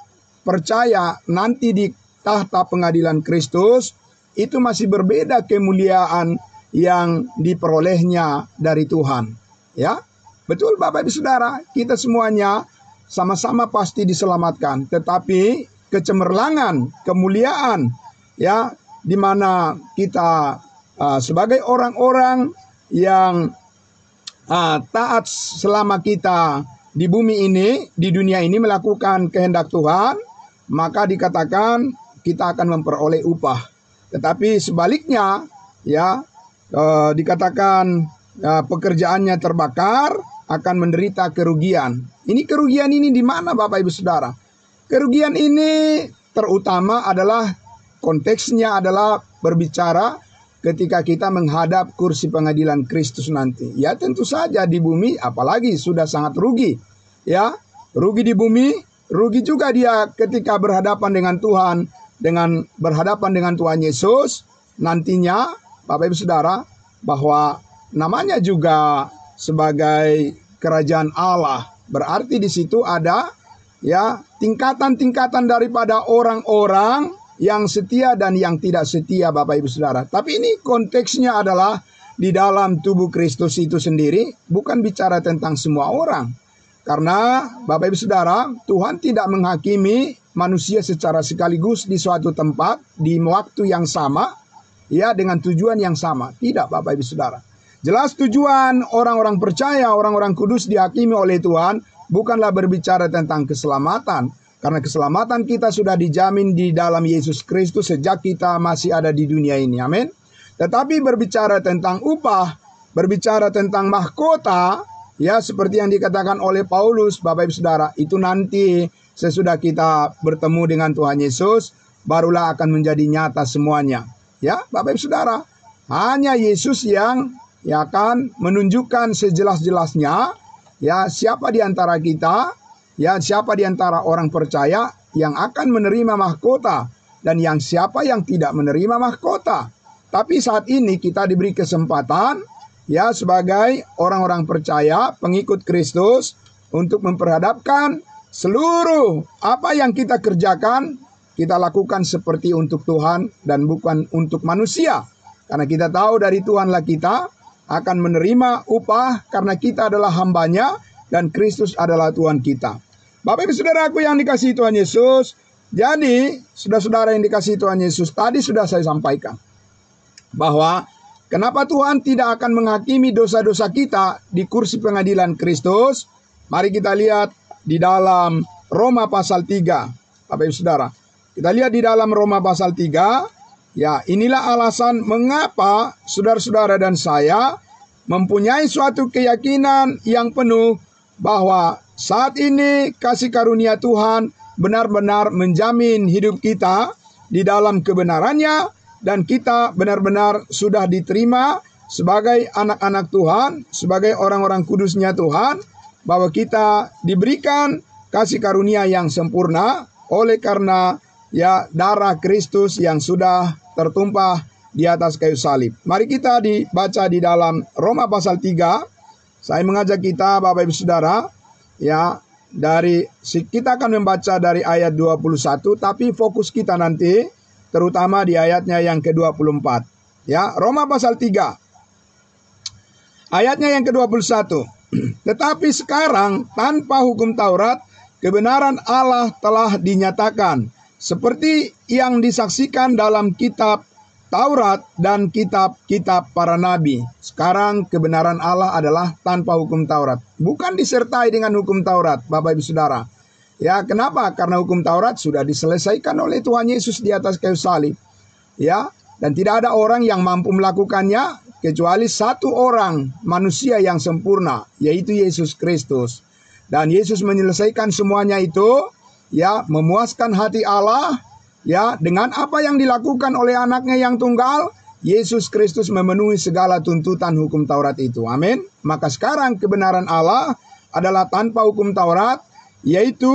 percaya nanti di tahta pengadilan Kristus itu masih berbeda kemuliaan yang diperolehnya dari Tuhan. Ya, betul Bapak Ibu Saudara, kita semuanya sama-sama pasti diselamatkan, tetapi kecemerlangan, kemuliaan, ya, di mana kita sebagai orang-orang yang taat selama kita di bumi ini, di dunia ini melakukan kehendak Tuhan, maka dikatakan kita akan memperoleh upah. Tetapi sebaliknya, ya, dikatakan pekerjaannya terbakar, akan menderita kerugian. Ini kerugian ini di mana Bapak Ibu Saudara? Kerugian ini terutama adalah konteksnya adalah berbicara ketika kita menghadap kursi pengadilan Kristus nanti. Ya tentu saja di bumi apalagi sudah sangat rugi. Ya, rugi di bumi, rugi juga dia ketika berhadapan dengan Tuhan, dengan berhadapan dengan Tuhan Yesus nantinya, Bapak Ibu Saudara, bahwa namanya juga sebagai kerajaan Allah. Berarti di situ ada ya tingkatan-tingkatan daripada orang-orang yang setia dan yang tidak setia, Bapak Ibu Saudara. Tapi ini konteksnya adalah di dalam tubuh Kristus itu sendiri, bukan bicara tentang semua orang. Karena Bapak Ibu Saudara, Tuhan tidak menghakimi manusia secara sekaligus di suatu tempat, di waktu yang sama, ya dengan tujuan yang sama. Tidak Bapak Ibu Saudara. Jelas tujuan orang-orang percaya, orang-orang kudus dihakimi oleh Tuhan, bukanlah berbicara tentang keselamatan. Karena keselamatan kita sudah dijamin di dalam Yesus Kristus sejak kita masih ada di dunia ini. Amin. Tetapi berbicara tentang upah, berbicara tentang mahkota, ya seperti yang dikatakan oleh Paulus, Bapak Ibu Saudara, itu nanti sesudah kita bertemu dengan Tuhan Yesus, barulah akan menjadi nyata semuanya. Ya, Bapak Ibu Saudara, hanya Yesus yang akan menunjukkan sejelas-jelasnya, ya siapa di antara kita, ya siapa di antara orang percaya yang akan menerima mahkota, dan yang siapa yang tidak menerima mahkota. Tapi saat ini kita diberi kesempatan, ya sebagai orang-orang percaya, pengikut Kristus, untuk memperhadapkan seluruh apa yang kita kerjakan, kita lakukan seperti untuk Tuhan dan bukan untuk manusia. Karena kita tahu dari Tuhanlah kita akan menerima upah karena kita adalah hambanya dan Kristus adalah Tuhan kita. Bapak Ibu Saudaraku yang dikasihi Tuhan Yesus, jadi saudara-saudara yang dikasihi Tuhan Yesus, tadi sudah saya sampaikan bahwa kenapa Tuhan tidak akan menghakimi dosa-dosa kita di kursi pengadilan Kristus. Mari kita lihat di dalam Roma pasal 3. Bapak Ibu Saudara, kita lihat di dalam Roma pasal 3. Ya, inilah alasan mengapa saudara-saudara dan saya mempunyai suatu keyakinan yang penuh bahwa saat ini kasih karunia Tuhan benar-benar menjamin hidup kita di dalam kebenarannya, dan kita benar-benar sudah diterima sebagai anak-anak Tuhan, sebagai orang-orang kudusnya Tuhan, bahwa kita diberikan kasih karunia yang sempurna oleh karena ya darah Kristus yang sudah tertumpah di atas kayu salib. Mari kita dibaca di dalam Roma pasal 3. Saya mengajak kita Bapak Ibu Saudara, ya, kita akan membaca dari ayat 21, tapi fokus kita nanti terutama di ayatnya yang ke-24. Ya, Roma pasal 3. Ayatnya yang ke-21. Tetapi sekarang tanpa hukum Taurat, kebenaran Allah telah dinyatakan, seperti yang disaksikan dalam kitab Taurat dan kitab-kitab para nabi. Sekarang kebenaran Allah adalah tanpa hukum Taurat, bukan disertai dengan hukum Taurat, Bapak Ibu Saudara. Ya, kenapa? Karena hukum Taurat sudah diselesaikan oleh Tuhan Yesus di atas kayu salib. Ya, dan tidak ada orang yang mampu melakukannya kecuali satu orang manusia yang sempurna, yaitu Yesus Kristus. Dan Yesus menyelesaikan semuanya itu, ya, memuaskan hati Allah. Ya, dengan apa yang dilakukan oleh anaknya yang tunggal, Yesus Kristus memenuhi segala tuntutan hukum Taurat itu. Amin. Maka sekarang kebenaran Allah adalah tanpa hukum Taurat, yaitu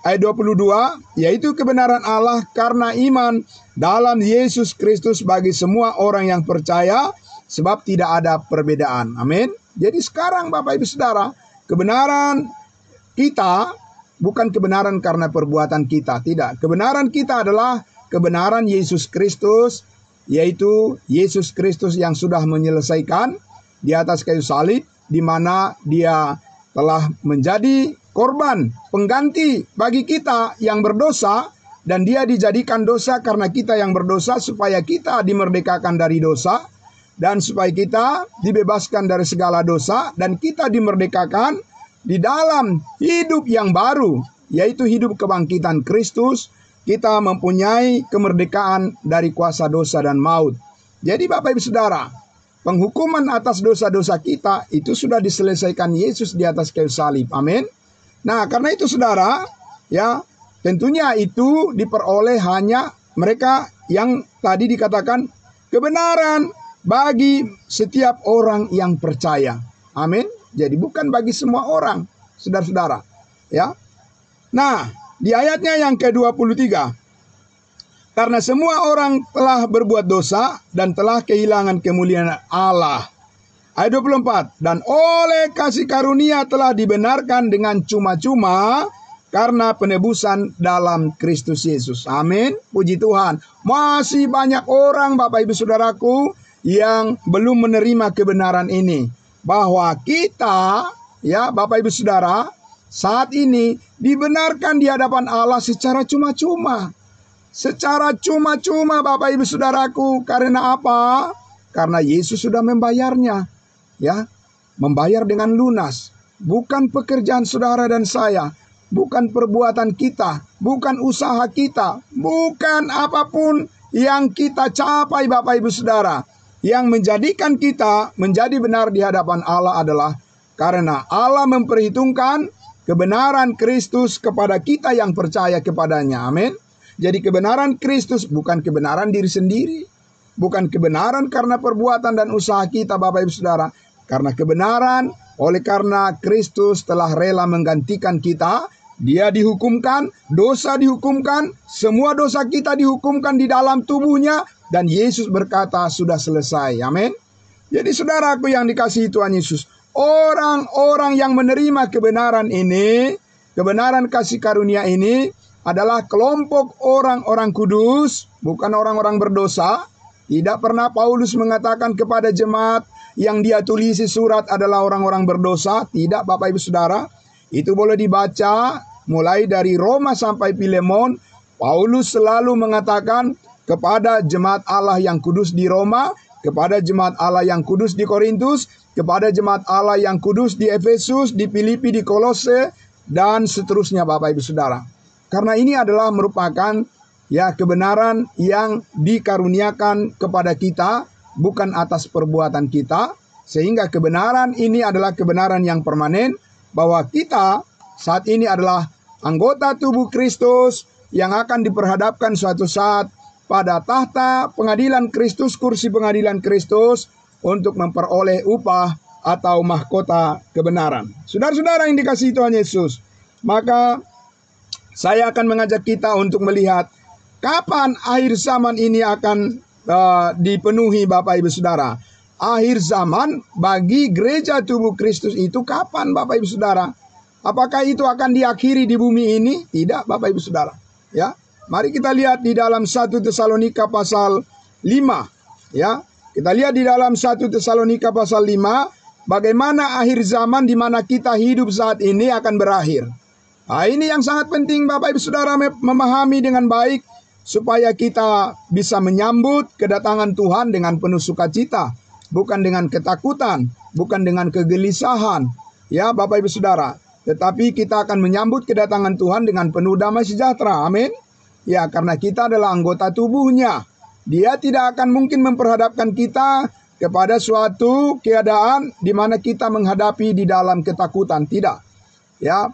ayat 22, yaitu kebenaran Allah karena iman dalam Yesus Kristus bagi semua orang yang percaya, sebab tidak ada perbedaan. Amin. Jadi sekarang Bapak Ibu Saudara, kebenaran kita bukan kebenaran karena perbuatan kita, tidak. Kebenaran kita adalah kebenaran Yesus Kristus, yaitu Yesus Kristus yang sudah menyelesaikan di atas kayu salib, di mana Dia telah menjadi korban pengganti bagi kita yang berdosa, dan Dia dijadikan dosa karena kita yang berdosa, supaya kita dimerdekakan dari dosa, dan supaya kita dibebaskan dari segala dosa, dan kita dimerdekakan di dalam hidup yang baru, yaitu hidup kebangkitan Kristus. Kita mempunyai kemerdekaan dari kuasa dosa dan maut. Jadi Bapak Ibu Saudara, penghukuman atas dosa-dosa kita itu sudah diselesaikan Yesus di atas kayu salib. Amin. Nah, karena itu Saudara, ya, tentunya itu diperoleh hanya mereka yang tadi dikatakan kebenaran bagi setiap orang yang percaya. Amin. Jadi bukan bagi semua orang, saudara-saudara. Ya. Nah, di ayatnya yang ke-23. Karena semua orang telah berbuat dosa dan telah kehilangan kemuliaan Allah. Ayat 24. Dan oleh kasih karunia telah dibenarkan dengan cuma-cuma karena penebusan dalam Kristus Yesus. Amin. Puji Tuhan. Masih banyak orang Bapak Ibu Saudaraku yang belum menerima kebenaran ini, bahwa kita, ya Bapak Ibu Saudara, saat ini dibenarkan di hadapan Allah secara cuma-cuma. Secara cuma-cuma Bapak Ibu Saudaraku. Karena apa? Karena Yesus sudah membayarnya. Ya, membayar dengan lunas. Bukan pekerjaan saudara dan saya, bukan perbuatan kita, bukan usaha kita, bukan apapun yang kita capai Bapak Ibu Saudara. Yang menjadikan kita menjadi benar di hadapan Allah adalah karena Allah memperhitungkan kebenaran Kristus kepada kita yang percaya kepadanya. Amin. Jadi kebenaran Kristus bukan kebenaran diri sendiri, bukan kebenaran karena perbuatan dan usaha kita Bapak Ibu Saudara. Karena kebenaran oleh karena Kristus telah rela menggantikan kita. Dia dihukumkan, dosa dihukumkan, semua dosa kita dihukumkan di dalam tubuhnya, dan Yesus berkata sudah selesai. Amin. Jadi saudaraku yang dikasihi Tuhan Yesus, orang-orang yang menerima kebenaran ini, kebenaran kasih karunia ini adalah kelompok orang-orang kudus, bukan orang-orang berdosa. Tidak pernah Paulus mengatakan kepada jemaat yang dia tulisi surat adalah orang-orang berdosa. Tidak Bapak Ibu Saudara. Itu boleh dibaca mulai dari Roma sampai Filemon. Paulus selalu mengatakan kepada jemaat Allah yang kudus di Roma, kepada jemaat Allah yang kudus di Korintus, kepada jemaat Allah yang kudus di Efesus, di Filipi, di Kolose, dan seterusnya Bapak Ibu Saudara. Karena ini adalah merupakan ya kebenaran yang dikaruniakan kepada kita, bukan atas perbuatan kita. Sehingga kebenaran ini adalah kebenaran yang permanen, bahwa kita saat ini adalah anggota tubuh Kristus yang akan diperhadapkan suatu saat pada tahta pengadilan Kristus, kursi pengadilan Kristus, untuk memperoleh upah atau mahkota kebenaran. Saudara-saudara yang dikasihi Tuhan Yesus, maka saya akan mengajak kita untuk melihat kapan akhir zaman ini akan dipenuhi Bapak Ibu Saudara? Akhir zaman bagi gereja tubuh Kristus itu kapan Bapak Ibu Saudara? Apakah itu akan diakhiri di bumi ini? Tidak Bapak Ibu Saudara. Ya, mari kita lihat di dalam 1 Tesalonika pasal 5. Ya, kita lihat di dalam 1 Tesalonika pasal 5 bagaimana akhir zaman di mana kita hidup saat ini akan berakhir. Nah, ini yang sangat penting Bapak Ibu Saudara memahami dengan baik supaya kita bisa menyambut kedatangan Tuhan dengan penuh sukacita, bukan dengan ketakutan, bukan dengan kegelisahan. Ya, Bapak Ibu Saudara, tetapi kita akan menyambut kedatangan Tuhan dengan penuh damai sejahtera. Amin. Ya, karena kita adalah anggota tubuhnya. Dia tidak akan mungkin memperhadapkan kita kepada suatu keadaan di mana kita menghadapi di dalam ketakutan. Tidak. Ya,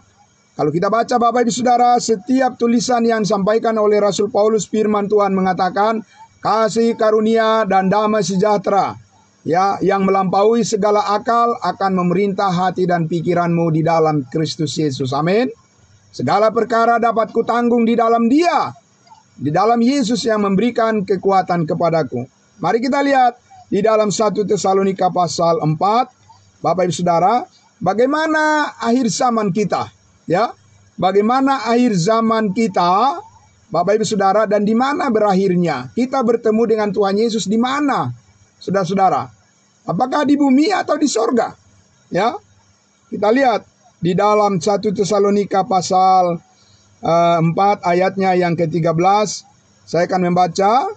kalau kita baca Bapak Ibu Saudara, setiap tulisan yang disampaikan oleh Rasul Paulus, firman Tuhan mengatakan kasih karunia dan damai sejahtera, ya, yang melampaui segala akal akan memerintah hati dan pikiranmu di dalam Kristus Yesus. Amin. Segala perkara dapat kutanggung di dalam Dia, di dalam Yesus yang memberikan kekuatan kepadaku. Mari kita lihat di dalam 1 Tesalonika pasal 4, Bapak Ibu Saudara, bagaimana akhir zaman kita, ya. Bagaimana akhir zaman kita, Bapak Ibu Saudara, dan di mana berakhirnya? Kita bertemu dengan Tuhan Yesus di mana? Saudara-saudara, apakah di bumi atau di sorga? Ya, kita lihat di dalam 1 Tesalonika pasal 4 ayatnya yang ke-13. Saya akan membaca.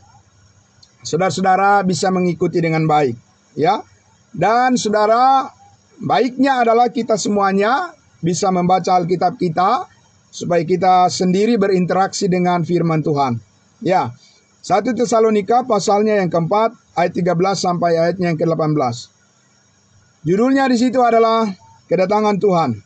Saudara-saudara bisa mengikuti dengan baik, ya. Dan saudara, baiknya adalah kita semuanya bisa membaca Alkitab kita supaya kita sendiri berinteraksi dengan firman Tuhan. Ya, 1 Tesalonika pasalnya yang keempat ayat 13 sampai ayatnya yang ke-18. Judulnya di situ adalah kedatangan Tuhan.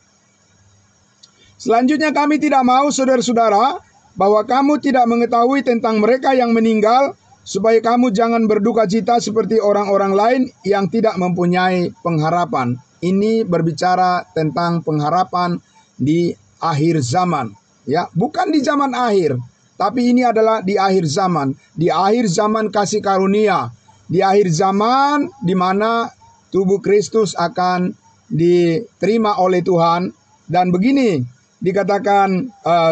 Selanjutnya kami tidak mau saudara-saudara bahwa kamu tidak mengetahui tentang mereka yang meninggal, supaya kamu jangan berduka cita seperti orang-orang lain yang tidak mempunyai pengharapan. Ini berbicara tentang pengharapan di akhir zaman. Ya, bukan di zaman akhir, tapi ini adalah di akhir zaman. Di akhir zaman kasih karunia. Di akhir zaman di mana tubuh Kristus akan diterima oleh Tuhan. Dan begini dikatakan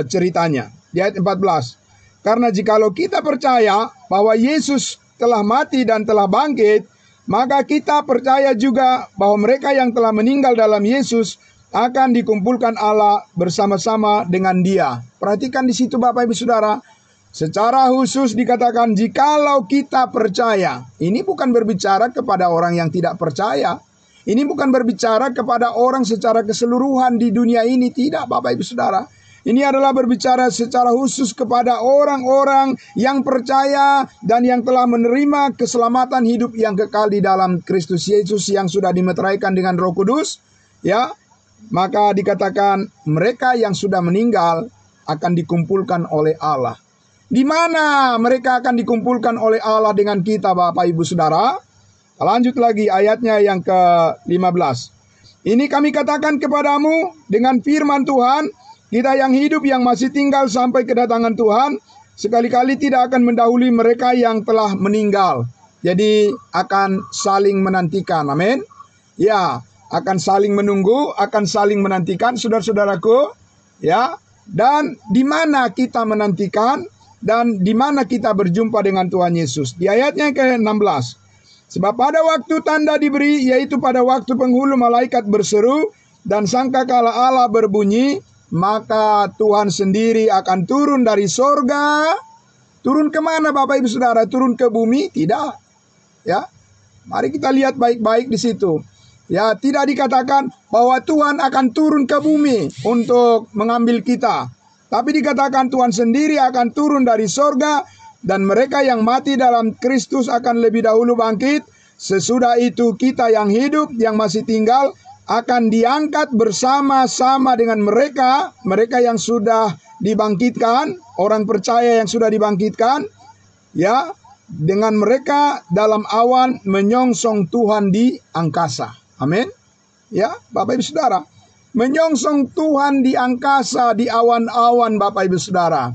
ceritanya di ayat 14. Karena jikalau kita percaya bahwa Yesus telah mati dan telah bangkit, maka kita percaya juga bahwa mereka yang telah meninggal dalam Yesus akan dikumpulkan Allah bersama-sama dengan Dia. Perhatikan di situ Bapak Ibu Saudara, secara khusus dikatakan jikalau kita percaya. Ini bukan berbicara kepada orang yang tidak percaya. Ini bukan berbicara kepada orang secara keseluruhan di dunia ini. Tidak Bapak Ibu Saudara. Ini adalah berbicara secara khusus kepada orang-orang yang percaya dan yang telah menerima keselamatan hidup yang kekal di dalam Kristus Yesus yang sudah dimeteraikan dengan Roh Kudus. Ya, maka dikatakan mereka yang sudah meninggal akan dikumpulkan oleh Allah. Di mana mereka akan dikumpulkan oleh Allah dengan kita Bapak Ibu Saudara? Lanjut lagi ayatnya yang ke-15. Ini kami katakan kepadamu dengan firman Tuhan, kita yang hidup yang masih tinggal sampai kedatangan Tuhan, sekali-kali tidak akan mendahului mereka yang telah meninggal. Jadi akan saling menantikan, amin. Ya, akan saling menunggu, akan saling menantikan, saudara-saudaraku. Ya, dan di mana kita menantikan dan di mana kita berjumpa dengan Tuhan Yesus. Di ayatnya ke-16. Sebab pada waktu tanda diberi, yaitu pada waktu penghulu malaikat berseru dan sangkakala Allah berbunyi, maka Tuhan sendiri akan turun dari sorga. Turun kemana Bapak Ibu Saudara? Turun ke bumi? Tidak. Ya, mari kita lihat baik-baik di situ. Ya, tidak dikatakan bahwa Tuhan akan turun ke bumi untuk mengambil kita, tapi dikatakan Tuhan sendiri akan turun dari sorga, dan mereka yang mati dalam Kristus akan lebih dahulu bangkit. Sesudah itu kita yang hidup, yang masih tinggal, akan diangkat bersama-sama dengan mereka yang sudah dibangkitkan, orang percaya yang sudah dibangkitkan, ya, dengan mereka dalam awan menyongsong Tuhan di angkasa. Amin. Ya, Bapak Ibu Saudara, menyongsong Tuhan di angkasa, di awan-awan Bapak Ibu Saudara.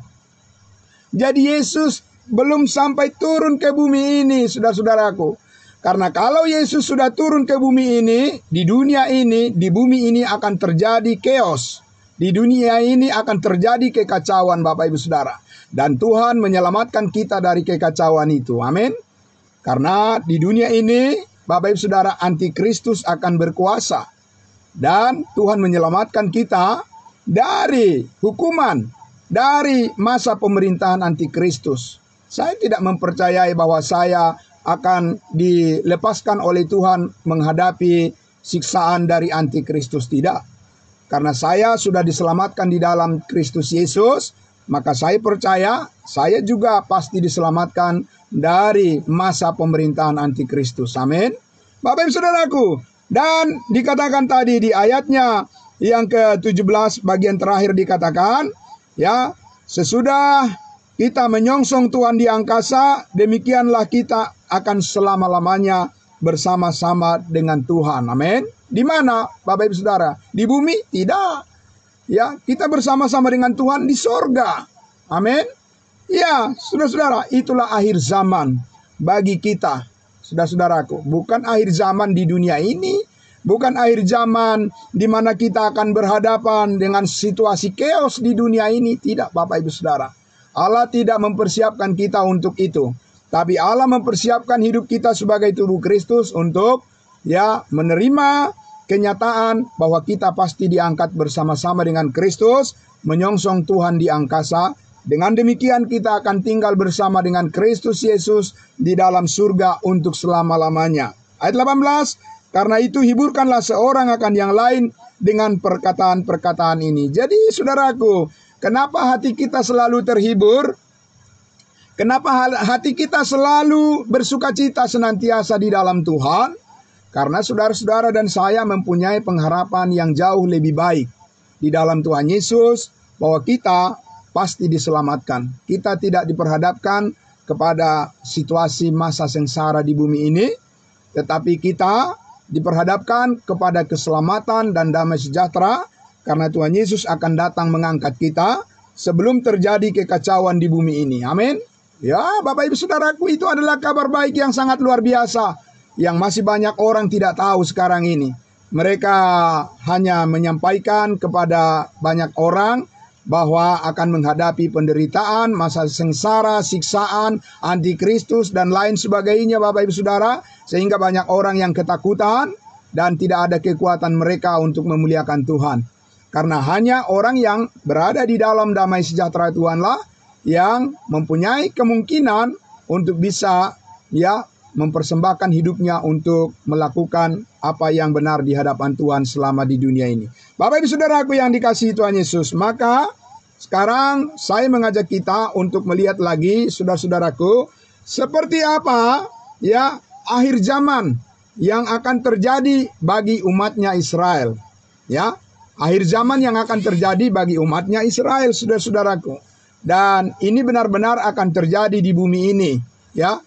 Jadi Yesus belum sampai turun ke bumi ini, saudara-saudaraku. Karena kalau Yesus sudah turun ke bumi ini, di dunia ini, di bumi ini akan terjadi chaos. Di dunia ini akan terjadi kekacauan, Bapak Ibu Saudara. Dan Tuhan menyelamatkan kita dari kekacauan itu. Amin. Karena di dunia ini, Bapak Ibu Saudara, antikristus akan berkuasa. Dan Tuhan menyelamatkan kita dari hukuman, dari masa pemerintahan antikristus. Saya tidak mempercayai bahwa saya akan dilepaskan oleh Tuhan menghadapi siksaan dari antikristus, tidak. Karena saya sudah diselamatkan di dalam Kristus Yesus, maka saya percaya saya juga pasti diselamatkan dari masa pemerintahan antikristus. Amin. Bapak Ibu Saudaraku, dan dikatakan tadi di ayatnya yang ke-17 bagian terakhir dikatakan, ya, sesudah kita menyongsong Tuhan di angkasa, demikianlah kita akan selama-lamanya bersama-sama dengan Tuhan. Amin. Di mana, Bapak Ibu Saudara? Di bumi? Tidak. Ya, kita bersama-sama dengan Tuhan di sorga. Amin. Ya, saudara-saudara, itulah akhir zaman bagi kita, saudara-saudaraku. Bukan akhir zaman di dunia ini, bukan akhir zaman di mana kita akan berhadapan dengan situasi chaos di dunia ini. Tidak, Bapak Ibu Saudara. Allah tidak mempersiapkan kita untuk itu. Tapi Allah mempersiapkan hidup kita sebagai tubuh Kristus untuk menerima kenyataan bahwa kita pasti diangkat bersama-sama dengan Kristus, menyongsong Tuhan di angkasa. Dengan demikian kita akan tinggal bersama dengan Kristus Yesus di dalam surga untuk selama-lamanya. Ayat 18, karena itu hiburkanlah seorang akan yang lain dengan perkataan-perkataan ini. Jadi saudaraku, kenapa hati kita selalu terhibur? Kenapa hati kita selalu bersukacita senantiasa di dalam Tuhan? Karena saudara-saudara dan saya mempunyai pengharapan yang jauh lebih baik di dalam Tuhan Yesus, bahwa kita pasti diselamatkan. Kita tidak diperhadapkan kepada situasi masa sengsara di bumi ini, tetapi kita diperhadapkan kepada keselamatan dan damai sejahtera, karena Tuhan Yesus akan datang mengangkat kita sebelum terjadi kekacauan di bumi ini. Amin. Ya, Bapak Ibu Saudaraku, itu adalah kabar baik yang sangat luar biasa, yang masih banyak orang tidak tahu sekarang ini. Mereka hanya menyampaikan kepada banyak orang bahwa akan menghadapi penderitaan, masa sengsara, siksaan, antikristus, dan lain sebagainya, Bapak Ibu Saudara. Sehingga banyak orang yang ketakutan dan tidak ada kekuatan mereka untuk memuliakan Tuhan. Karena hanya orang yang berada di dalam damai sejahtera Tuhanlah yang mempunyai kemungkinan untuk bisa mempersembahkan hidupnya untuk melakukan apa yang benar di hadapan Tuhan selama di dunia ini. Bapak Ibu Saudaraku yang dikasihi Tuhan Yesus, maka sekarang saya mengajak kita untuk melihat lagi, saudara-saudaraku, seperti apa akhir zaman yang akan terjadi bagi umatnya Israel. Ya, akhir zaman yang akan terjadi bagi umatnya Israel, saudara-saudaraku. Dan ini benar-benar akan terjadi di bumi ini. Ya,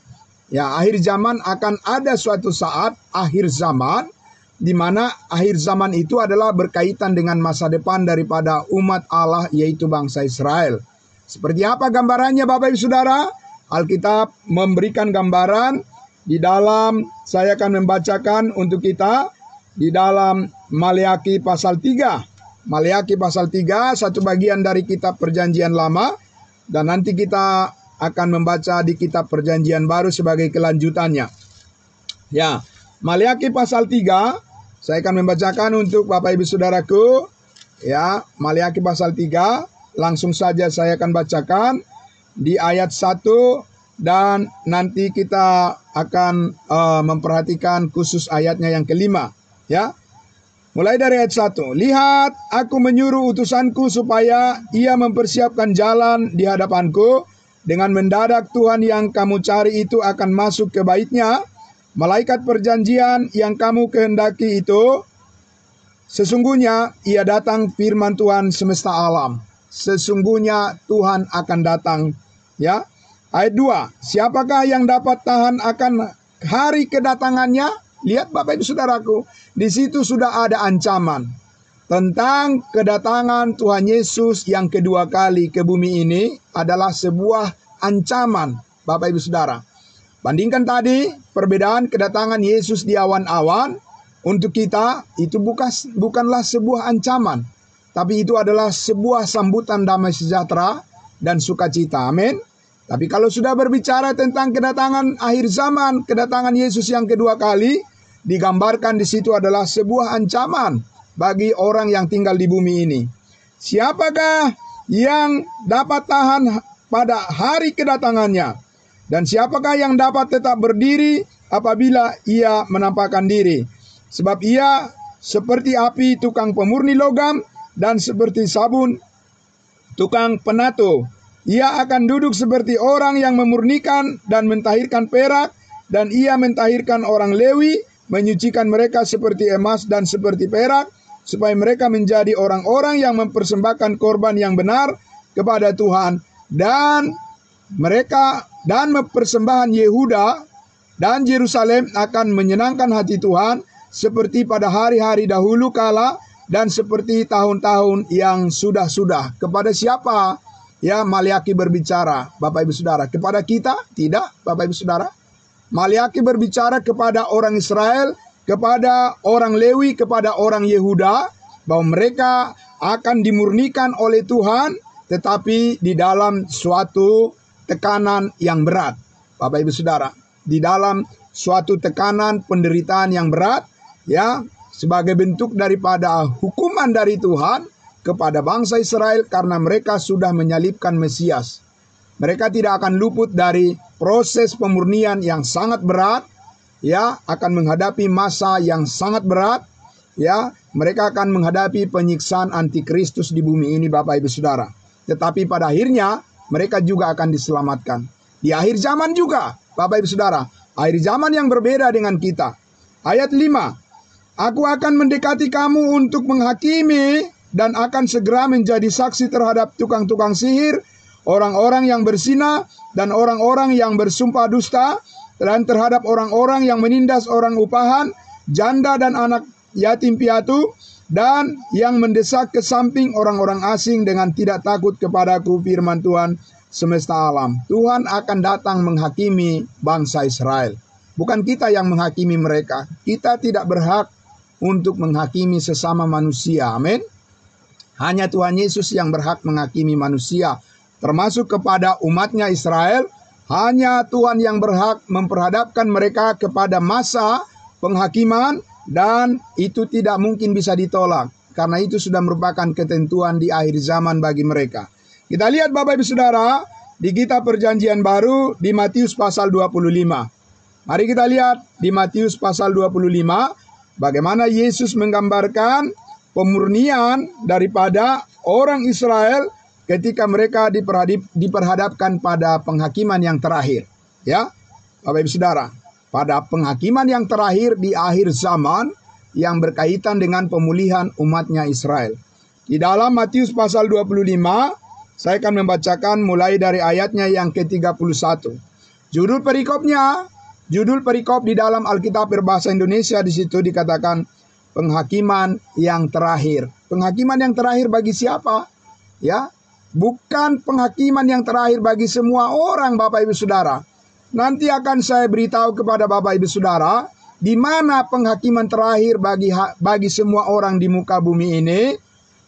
akhir zaman akan ada suatu saat akhir zaman, di mana akhir zaman itu adalah berkaitan dengan masa depan daripada umat Allah, yaitu bangsa Israel. Seperti apa gambarannya, Bapak Ibu Saudara? Alkitab memberikan gambaran di dalam, saya akan membacakan untuk kita di dalam Maleakhi pasal 3. Maleakhi pasal 3, satu bagian dari kitab Perjanjian Lama, dan nanti kita akan membaca di kitab Perjanjian Baru sebagai kelanjutannya. Ya, Maleakhi pasal 3, saya akan membacakan untuk Bapak Ibu Saudaraku. Ya, Maleakhi pasal 3, langsung saja saya akan bacakan di ayat 1, dan nanti kita akan memperhatikan khusus ayatnya yang kelima. Ya, mulai dari ayat 1. Lihat, aku menyuruh utusanku supaya ia mempersiapkan jalan di hadapanku. Dengan mendadak Tuhan yang kamu cari itu akan masuk ke baitnya. Malaikat perjanjian yang kamu kehendaki itu, sesungguhnya ia datang, firman Tuhan semesta alam. Sesungguhnya Tuhan akan datang. Ya, ayat 2. Siapakah yang dapat tahan akan hari kedatangannya? Lihat Bapak Ibu Saudaraku, di situ sudah ada ancaman. tentang kedatangan Tuhan Yesus yang kedua kali ke bumi ini adalah sebuah ancaman, Bapak Ibu Saudara. Bandingkan tadi perbedaan kedatangan Yesus di awan-awan, untuk kita itu bukanlah sebuah ancaman, tapi itu adalah sebuah sambutan damai sejahtera dan sukacita. Amin. Tapi kalau sudah berbicara tentang kedatangan akhir zaman, kedatangan Yesus yang kedua kali, digambarkan di situ adalah sebuah ancaman bagi orang yang tinggal di bumi ini. Siapakah yang dapat tahan pada hari kedatangannya? Dan siapakah yang dapat tetap berdiri apabila ia menampakkan diri? Sebab ia seperti api tukang pemurni logam dan seperti sabun tukang penato. Ia akan duduk seperti orang yang memurnikan dan mentahirkan perak, dan ia mentahirkan orang Lewi, menyucikan mereka seperti emas dan seperti perak, supaya mereka menjadi orang-orang yang mempersembahkan korban yang benar kepada Tuhan. Dan persembahan Yehuda dan Yerusalem akan menyenangkan hati Tuhan, seperti pada hari-hari dahulu kala dan seperti tahun-tahun yang sudah-sudah. Kepada siapa ya Maliaki berbicara, Bapak Ibu Saudara? Kepada kita? Tidak, Bapak Ibu Saudara. Maliaki berbicara kepada orang Israel, kepada orang Lewi, kepada orang Yehuda, bahwa mereka akan dimurnikan oleh Tuhan, tetapi di dalam suatu tekanan yang berat. Bapak Ibu Saudara, di dalam suatu tekanan penderitaan yang berat, ya, sebagai bentuk daripada hukuman dari Tuhan kepada bangsa Israel karena mereka sudah menyalibkan Mesias. Mereka tidak akan luput dari proses pemurnian yang sangat berat, ya, akan menghadapi masa yang sangat berat, ya, mereka akan menghadapi penyiksaan antikristus di bumi ini, Bapak Ibu Saudara. Tetapi pada akhirnya mereka juga akan diselamatkan. Di akhir zaman juga, Bapak Ibu Saudara, akhir zaman yang berbeda dengan kita. Ayat 5, aku akan mendekati kamu untuk menghakimi dan akan segera menjadi saksi terhadap tukang-tukang sihir, orang-orang yang berzina, dan orang-orang yang bersumpah dusta, dan terhadap orang-orang yang menindas orang upahan, janda dan anak yatim piatu, dan yang mendesak ke samping orang-orang asing dengan tidak takut kepadaku, firman Tuhan semesta alam. Tuhan akan datang menghakimi bangsa Israel. Bukan kita yang menghakimi mereka. Kita tidak berhak untuk menghakimi sesama manusia. Amin. Hanya Tuhan Yesus yang berhak menghakimi manusia, termasuk kepada umatnya Israel. Hanya Tuhan yang berhak memperhadapkan mereka kepada masa penghakiman, dan itu tidak mungkin bisa ditolak, karena itu sudah merupakan ketentuan di akhir zaman bagi mereka. Kita lihat Bapak Ibu Saudara di kitab Perjanjian Baru di Matius pasal 25. Mari kita lihat di Matius pasal 25 bagaimana Yesus menggambarkan pemurnian daripada orang Israel ketika mereka diperhadapkan pada penghakiman yang terakhir. Ya, Bapak Ibu Saudara, pada penghakiman yang terakhir di akhir zaman yang berkaitan dengan pemulihan umatnya Israel. Di dalam Matius pasal 25, saya akan membacakan mulai dari ayatnya yang ke-31. Judul perikop di dalam Alkitab berbahasa Indonesia di situ dikatakan penghakiman yang terakhir. Penghakiman yang terakhir bagi siapa? Ya, bukan penghakiman yang terakhir bagi semua orang, Bapak Ibu Saudara. Nanti akan saya beritahu kepada Bapak Ibu Saudara di mana penghakiman terakhir bagi semua orang di muka bumi ini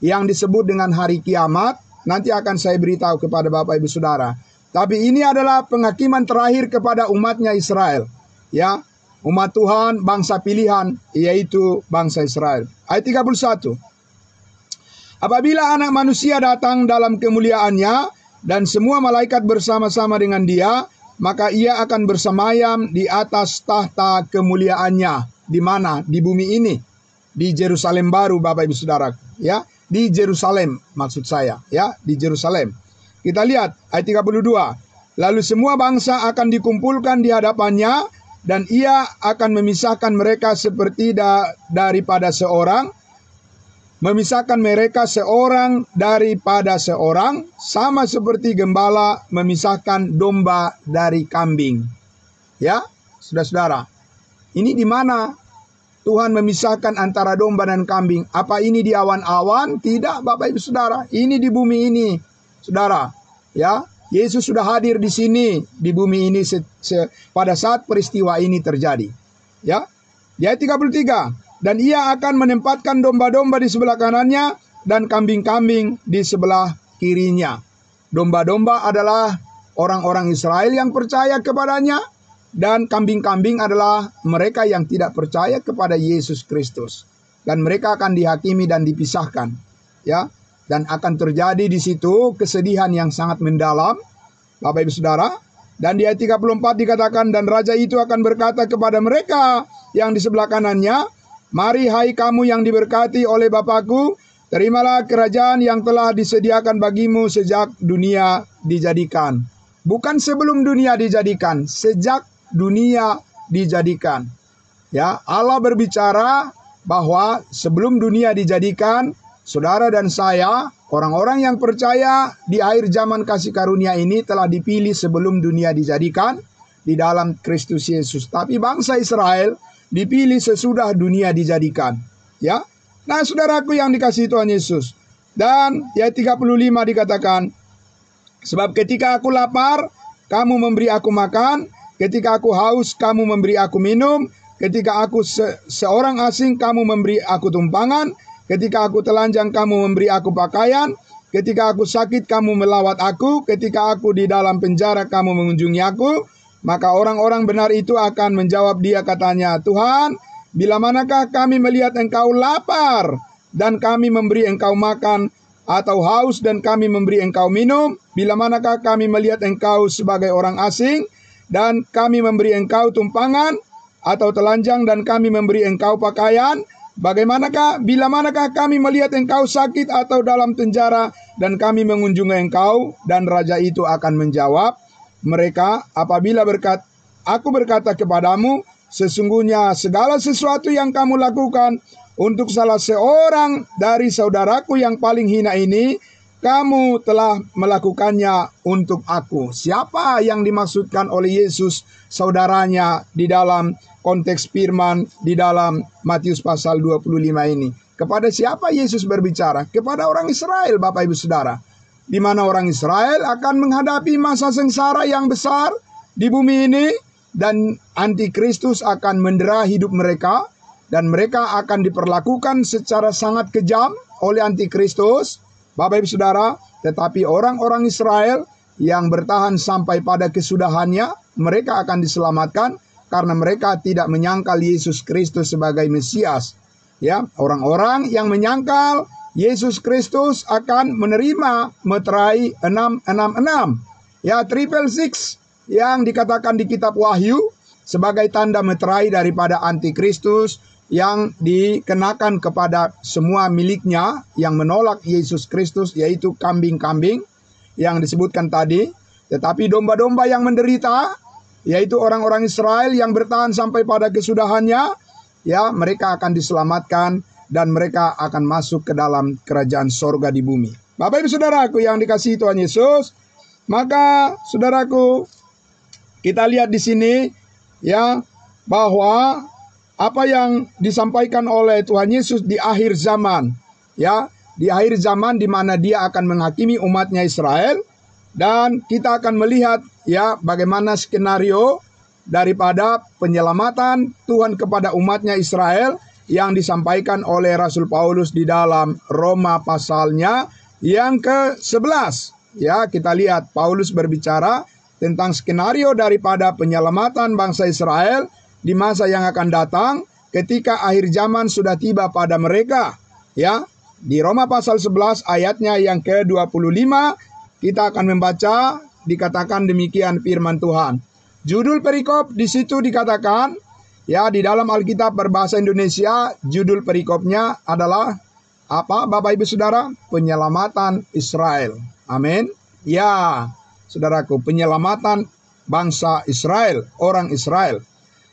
yang disebut dengan hari kiamat. Nanti akan saya beritahu kepada Bapak Ibu Saudara. Tapi ini adalah penghakiman terakhir kepada umatnya Israel. Ya, umat Tuhan, bangsa pilihan, yaitu bangsa Israel. Ayat 31. Apabila anak manusia datang dalam kemuliaannya dan semua malaikat bersama-sama dengan dia, maka ia akan bersemayam di atas tahta kemuliaannya. Di mana? Di bumi ini. Di Yerusalem baru, Bapak Ibu Saudara. Ya, di Yerusalem maksud saya. Ya, di Yerusalem. Kita lihat ayat 32. Lalu semua bangsa akan dikumpulkan di hadapannya, dan ia akan memisahkan mereka seperti daripada seorang, memisahkan mereka seorang daripada seorang, sama seperti gembala memisahkan domba dari kambing. Ya, saudara-saudara, ini di mana Tuhan memisahkan antara domba dan kambing. Apa ini di awan-awan? Tidak, Bapak Ibu Saudara. Ini di bumi ini, Saudara. Ya, Yesus sudah hadir di sini, di bumi ini pada saat peristiwa ini terjadi. Ya, di ayat 33. Dan ia akan menempatkan domba-domba di sebelah kanannya dan kambing-kambing di sebelah kirinya. Domba-domba adalah orang-orang Israel yang percaya kepadanya, dan kambing-kambing adalah mereka yang tidak percaya kepada Yesus Kristus. Dan mereka akan dihakimi dan dipisahkan. Ya, dan akan terjadi di situ kesedihan yang sangat mendalam, Bapak Ibu Saudara. Dan di ayat 34 dikatakan, dan raja itu akan berkata kepada mereka yang di sebelah kanannya, mari hai kamu yang diberkati oleh Bapakku, terimalah kerajaan yang telah disediakan bagimu sejak dunia dijadikan. Bukan sebelum dunia dijadikan, sejak dunia dijadikan. Ya, Allah berbicara bahwa sebelum dunia dijadikan, saudara dan saya, orang-orang yang percaya di akhir zaman kasih karunia ini telah dipilih sebelum dunia dijadikan di dalam Kristus Yesus. Tapi bangsa Israel dipilih sesudah dunia dijadikan. Ya. Nah, saudaraku yang dikasihi Tuhan Yesus. Dan di ayat 35 dikatakan, sebab ketika aku lapar, kamu memberi aku makan, ketika aku haus, kamu memberi aku minum, ketika aku seorang asing, kamu memberi aku tumpangan, ketika aku telanjang, kamu memberi aku pakaian, ketika aku sakit, kamu melawat aku, ketika aku di dalam penjara, kamu mengunjungi aku. Maka orang-orang benar itu akan menjawab dia, katanya, Tuhan, bila manakah kami melihat engkau lapar dan kami memberi engkau makan, atau haus dan kami memberi engkau minum? Bila manakah kami melihat engkau sebagai orang asing dan kami memberi engkau tumpangan, atau telanjang dan kami memberi engkau pakaian? Bila manakah kami melihat engkau sakit atau dalam penjara dan kami mengunjungi engkau? Dan raja itu akan menjawab mereka, apabila aku berkata kepadamu, sesungguhnya segala sesuatu yang kamu lakukan untuk salah seorang dari saudaraku yang paling hina ini, kamu telah melakukannya untuk aku. Siapa yang dimaksudkan oleh Yesus saudaranya di dalam konteks firman di dalam Matius pasal 25 ini? Kepada siapa Yesus berbicara? Kepada orang Israel, Bapak Ibu Saudara. Di mana orang Israel akan menghadapi masa sengsara yang besar di bumi ini, dan antikristus akan mendera hidup mereka, dan mereka akan diperlakukan secara sangat kejam oleh antikristus, Bapak Ibu Saudara. Tetapi orang-orang Israel yang bertahan sampai pada kesudahannya, mereka akan diselamatkan karena mereka tidak menyangkal Yesus Kristus sebagai Mesias. Ya, orang-orang yang menyangkal Yesus Kristus akan menerima meterai 666. Ya, 666 yang dikatakan di kitab Wahyu sebagai tanda meterai daripada antikristus yang dikenakan kepada semua miliknya yang menolak Yesus Kristus, yaitu kambing-kambing yang disebutkan tadi. Tetapi domba-domba yang menderita, yaitu orang-orang Israel yang bertahan sampai pada kesudahannya, ya, mereka akan diselamatkan dan mereka akan masuk ke dalam kerajaan sorga di bumi. Bapak Ibu Saudaraku yang dikasihi Tuhan Yesus, maka saudaraku, kita lihat di sini ya, bahwa apa yang disampaikan oleh Tuhan Yesus di akhir zaman, ya, di akhir zaman di mana dia akan menghakimi umatnya Israel, dan kita akan melihat ya bagaimana skenario daripada penyelamatan Tuhan kepada umatnya Israel yang disampaikan oleh Rasul Paulus di dalam Roma pasalnya yang ke-11. Ya, kita lihat Paulus berbicara tentang skenario daripada penyelamatan bangsa Israel di masa yang akan datang ketika akhir zaman sudah tiba pada mereka. Ya, di Roma pasal 11 ayatnya yang ke-25 kita akan membaca, dikatakan demikian firman Tuhan. Judul perikop di situ dikatakan, ya, di dalam Alkitab berbahasa Indonesia, judul perikopnya adalah apa, Bapak Ibu Saudara? Penyelamatan Israel. Amin. Ya, saudaraku, penyelamatan bangsa Israel, orang Israel.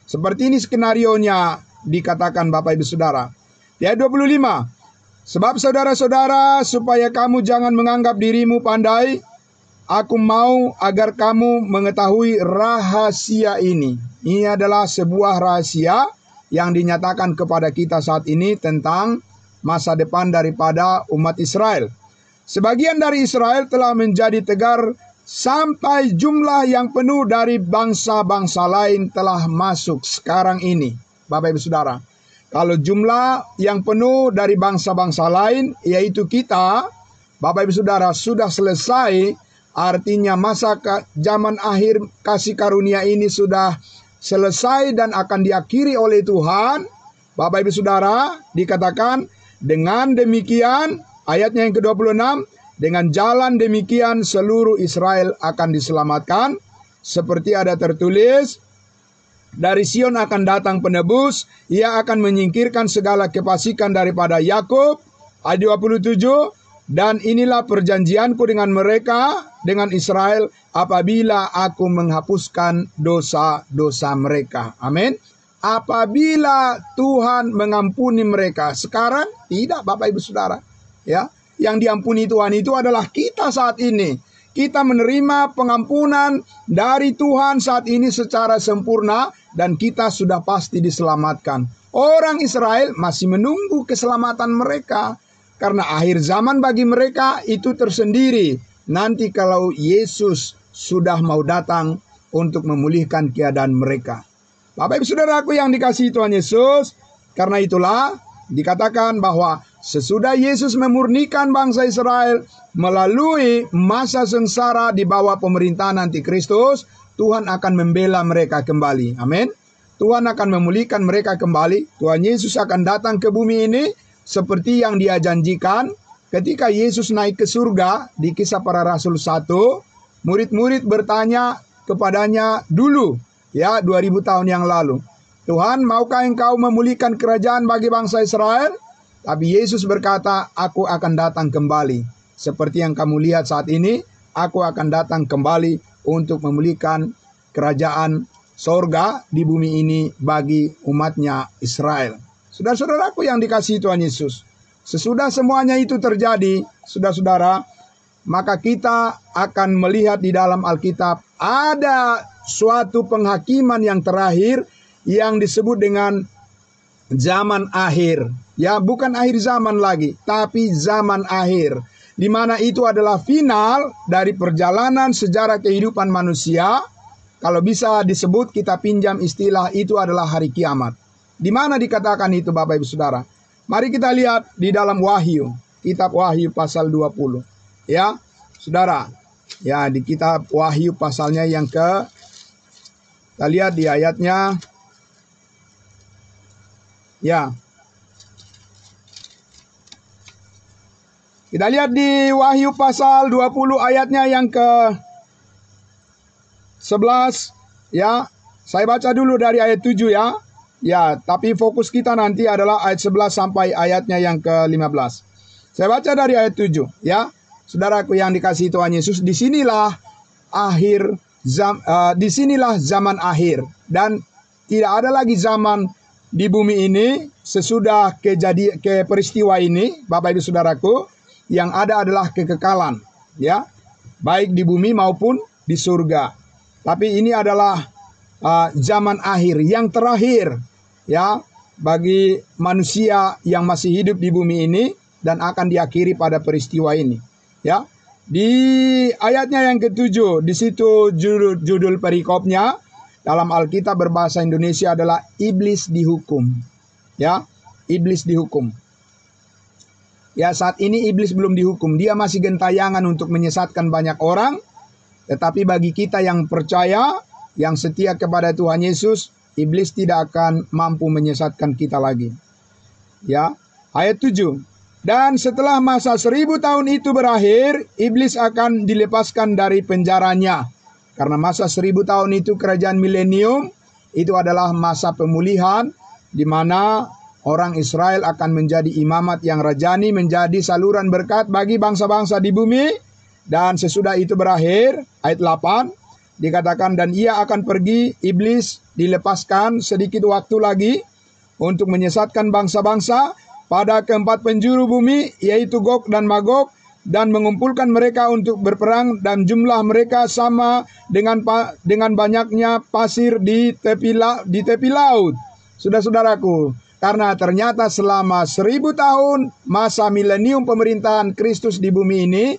Seperti ini skenarionya dikatakan Bapak Ibu Saudara. Di ayat 25. Sebab saudara-saudara, supaya kamu jangan menganggap dirimu pandai, aku mau agar kamu mengetahui rahasia ini. Ini adalah sebuah rahasia yang dinyatakan kepada kita saat ini tentang masa depan daripada umat Israel. Sebagian dari Israel telah menjadi tegar sampai jumlah yang penuh dari bangsa-bangsa lain telah masuk sekarang ini. Bapak Ibu Saudara, kalau jumlah yang penuh dari bangsa-bangsa lain, yaitu kita, Bapak Ibu Saudara, sudah selesai, artinya masa zaman akhir kasih karunia ini sudah selesai dan akan diakhiri oleh Tuhan. Bapak Ibu Saudara, dikatakan dengan demikian, ayatnya yang ke-26, dengan jalan demikian seluruh Israel akan diselamatkan. Seperti ada tertulis, dari Sion akan datang penebus, ia akan menyingkirkan segala kefasikan daripada Yakub. Ayat 27, dan inilah perjanjianku dengan mereka, dengan Israel, apabila aku menghapuskan dosa-dosa mereka. Amin. Apabila Tuhan mengampuni mereka. Sekarang tidak, Bapak Ibu Saudara. Ya, yang diampuni Tuhan itu adalah kita saat ini. Kita menerima pengampunan dari Tuhan saat ini secara sempurna dan kita sudah pasti diselamatkan. Orang Israel masih menunggu keselamatan mereka karena akhir zaman bagi mereka itu tersendiri. Nanti kalau Yesus sudah mau datang untuk memulihkan keadaan mereka. Bapak Ibu Saudaraku yang dikasihi Tuhan Yesus, karena itulah dikatakan bahwa sesudah Yesus memurnikan bangsa Israel melalui masa sengsara di bawah pemerintahan antikristus, Tuhan akan membela mereka kembali. Amin. Tuhan akan memulihkan mereka kembali. Tuhan Yesus akan datang ke bumi ini seperti yang Dia janjikan ketika Yesus naik ke surga di Kisah Para Rasul 1. Murid-murid bertanya kepadanya dulu, ya 2000 tahun yang lalu, Tuhan, maukah engkau memulihkan kerajaan bagi bangsa Israel? Tapi Yesus berkata, aku akan datang kembali. Seperti yang kamu lihat saat ini, aku akan datang kembali untuk memulihkan kerajaan sorga di bumi ini bagi umatnya Israel. Saudara-saudaraku yang dikasihi Tuhan Yesus, sesudah semuanya itu terjadi, saudara-saudara, maka kita akan melihat di dalam Alkitab ada suatu penghakiman yang terakhir yang disebut dengan zaman akhir. Ya, bukan akhir zaman lagi, tapi zaman akhir. Di mana itu adalah final dari perjalanan sejarah kehidupan manusia. Kalau bisa disebut, kita pinjam istilah, itu adalah hari kiamat. Di mana dikatakan itu Bapak Ibu Saudara? Mari kita lihat di dalam Wahyu, kitab Wahyu pasal 20. Ya, Saudara. Ya, di kitab Wahyu pasalnya yang kita lihat di ayatnya. Ya. Kita lihat di Wahyu pasal 20 ayatnya yang ke-11. Ya, saya baca dulu dari ayat 7 ya. Ya, tapi fokus kita nanti adalah ayat 11 sampai ayatnya yang ke-15. Saya baca dari ayat 7 ya. Saudaraku yang dikasihi Tuhan Yesus, disinilah zaman akhir dan tidak ada lagi zaman di bumi ini sesudah peristiwa ini, Bapak Ibu Saudaraku, yang ada adalah kekekalan, ya, baik di bumi maupun di surga. Tapi ini adalah zaman akhir yang terakhir, ya, bagi manusia yang masih hidup di bumi ini dan akan diakhiri pada peristiwa ini. Ya, di ayatnya yang ke-7, di situ judul perikopnya dalam Alkitab berbahasa Indonesia adalah iblis dihukum. Ya, iblis dihukum. Ya, saat ini iblis belum dihukum, dia masih gentayangan untuk menyesatkan banyak orang. Tetapi bagi kita yang percaya, yang setia kepada Tuhan Yesus, iblis tidak akan mampu menyesatkan kita lagi. Ya, ayat 7. Dan setelah masa 1000 tahun itu berakhir, iblis akan dilepaskan dari penjaranya. Karena masa 1000 tahun itu kerajaan milenium, itu adalah masa pemulihan, di mana orang Israel akan menjadi imamat yang rajani, menjadi saluran berkat bagi bangsa-bangsa di bumi. Dan sesudah itu berakhir, ayat 8, dikatakan, dan ia akan pergi, iblis dilepaskan sedikit waktu lagi untuk menyesatkan bangsa-bangsa pada keempat penjuru bumi, yaitu Gog dan Magog, dan mengumpulkan mereka untuk berperang, dan jumlah mereka sama dengan banyaknya pasir di tepi laut. Saudara-saudaraku, karena ternyata selama 1000 tahun masa milenium pemerintahan Kristus di bumi ini,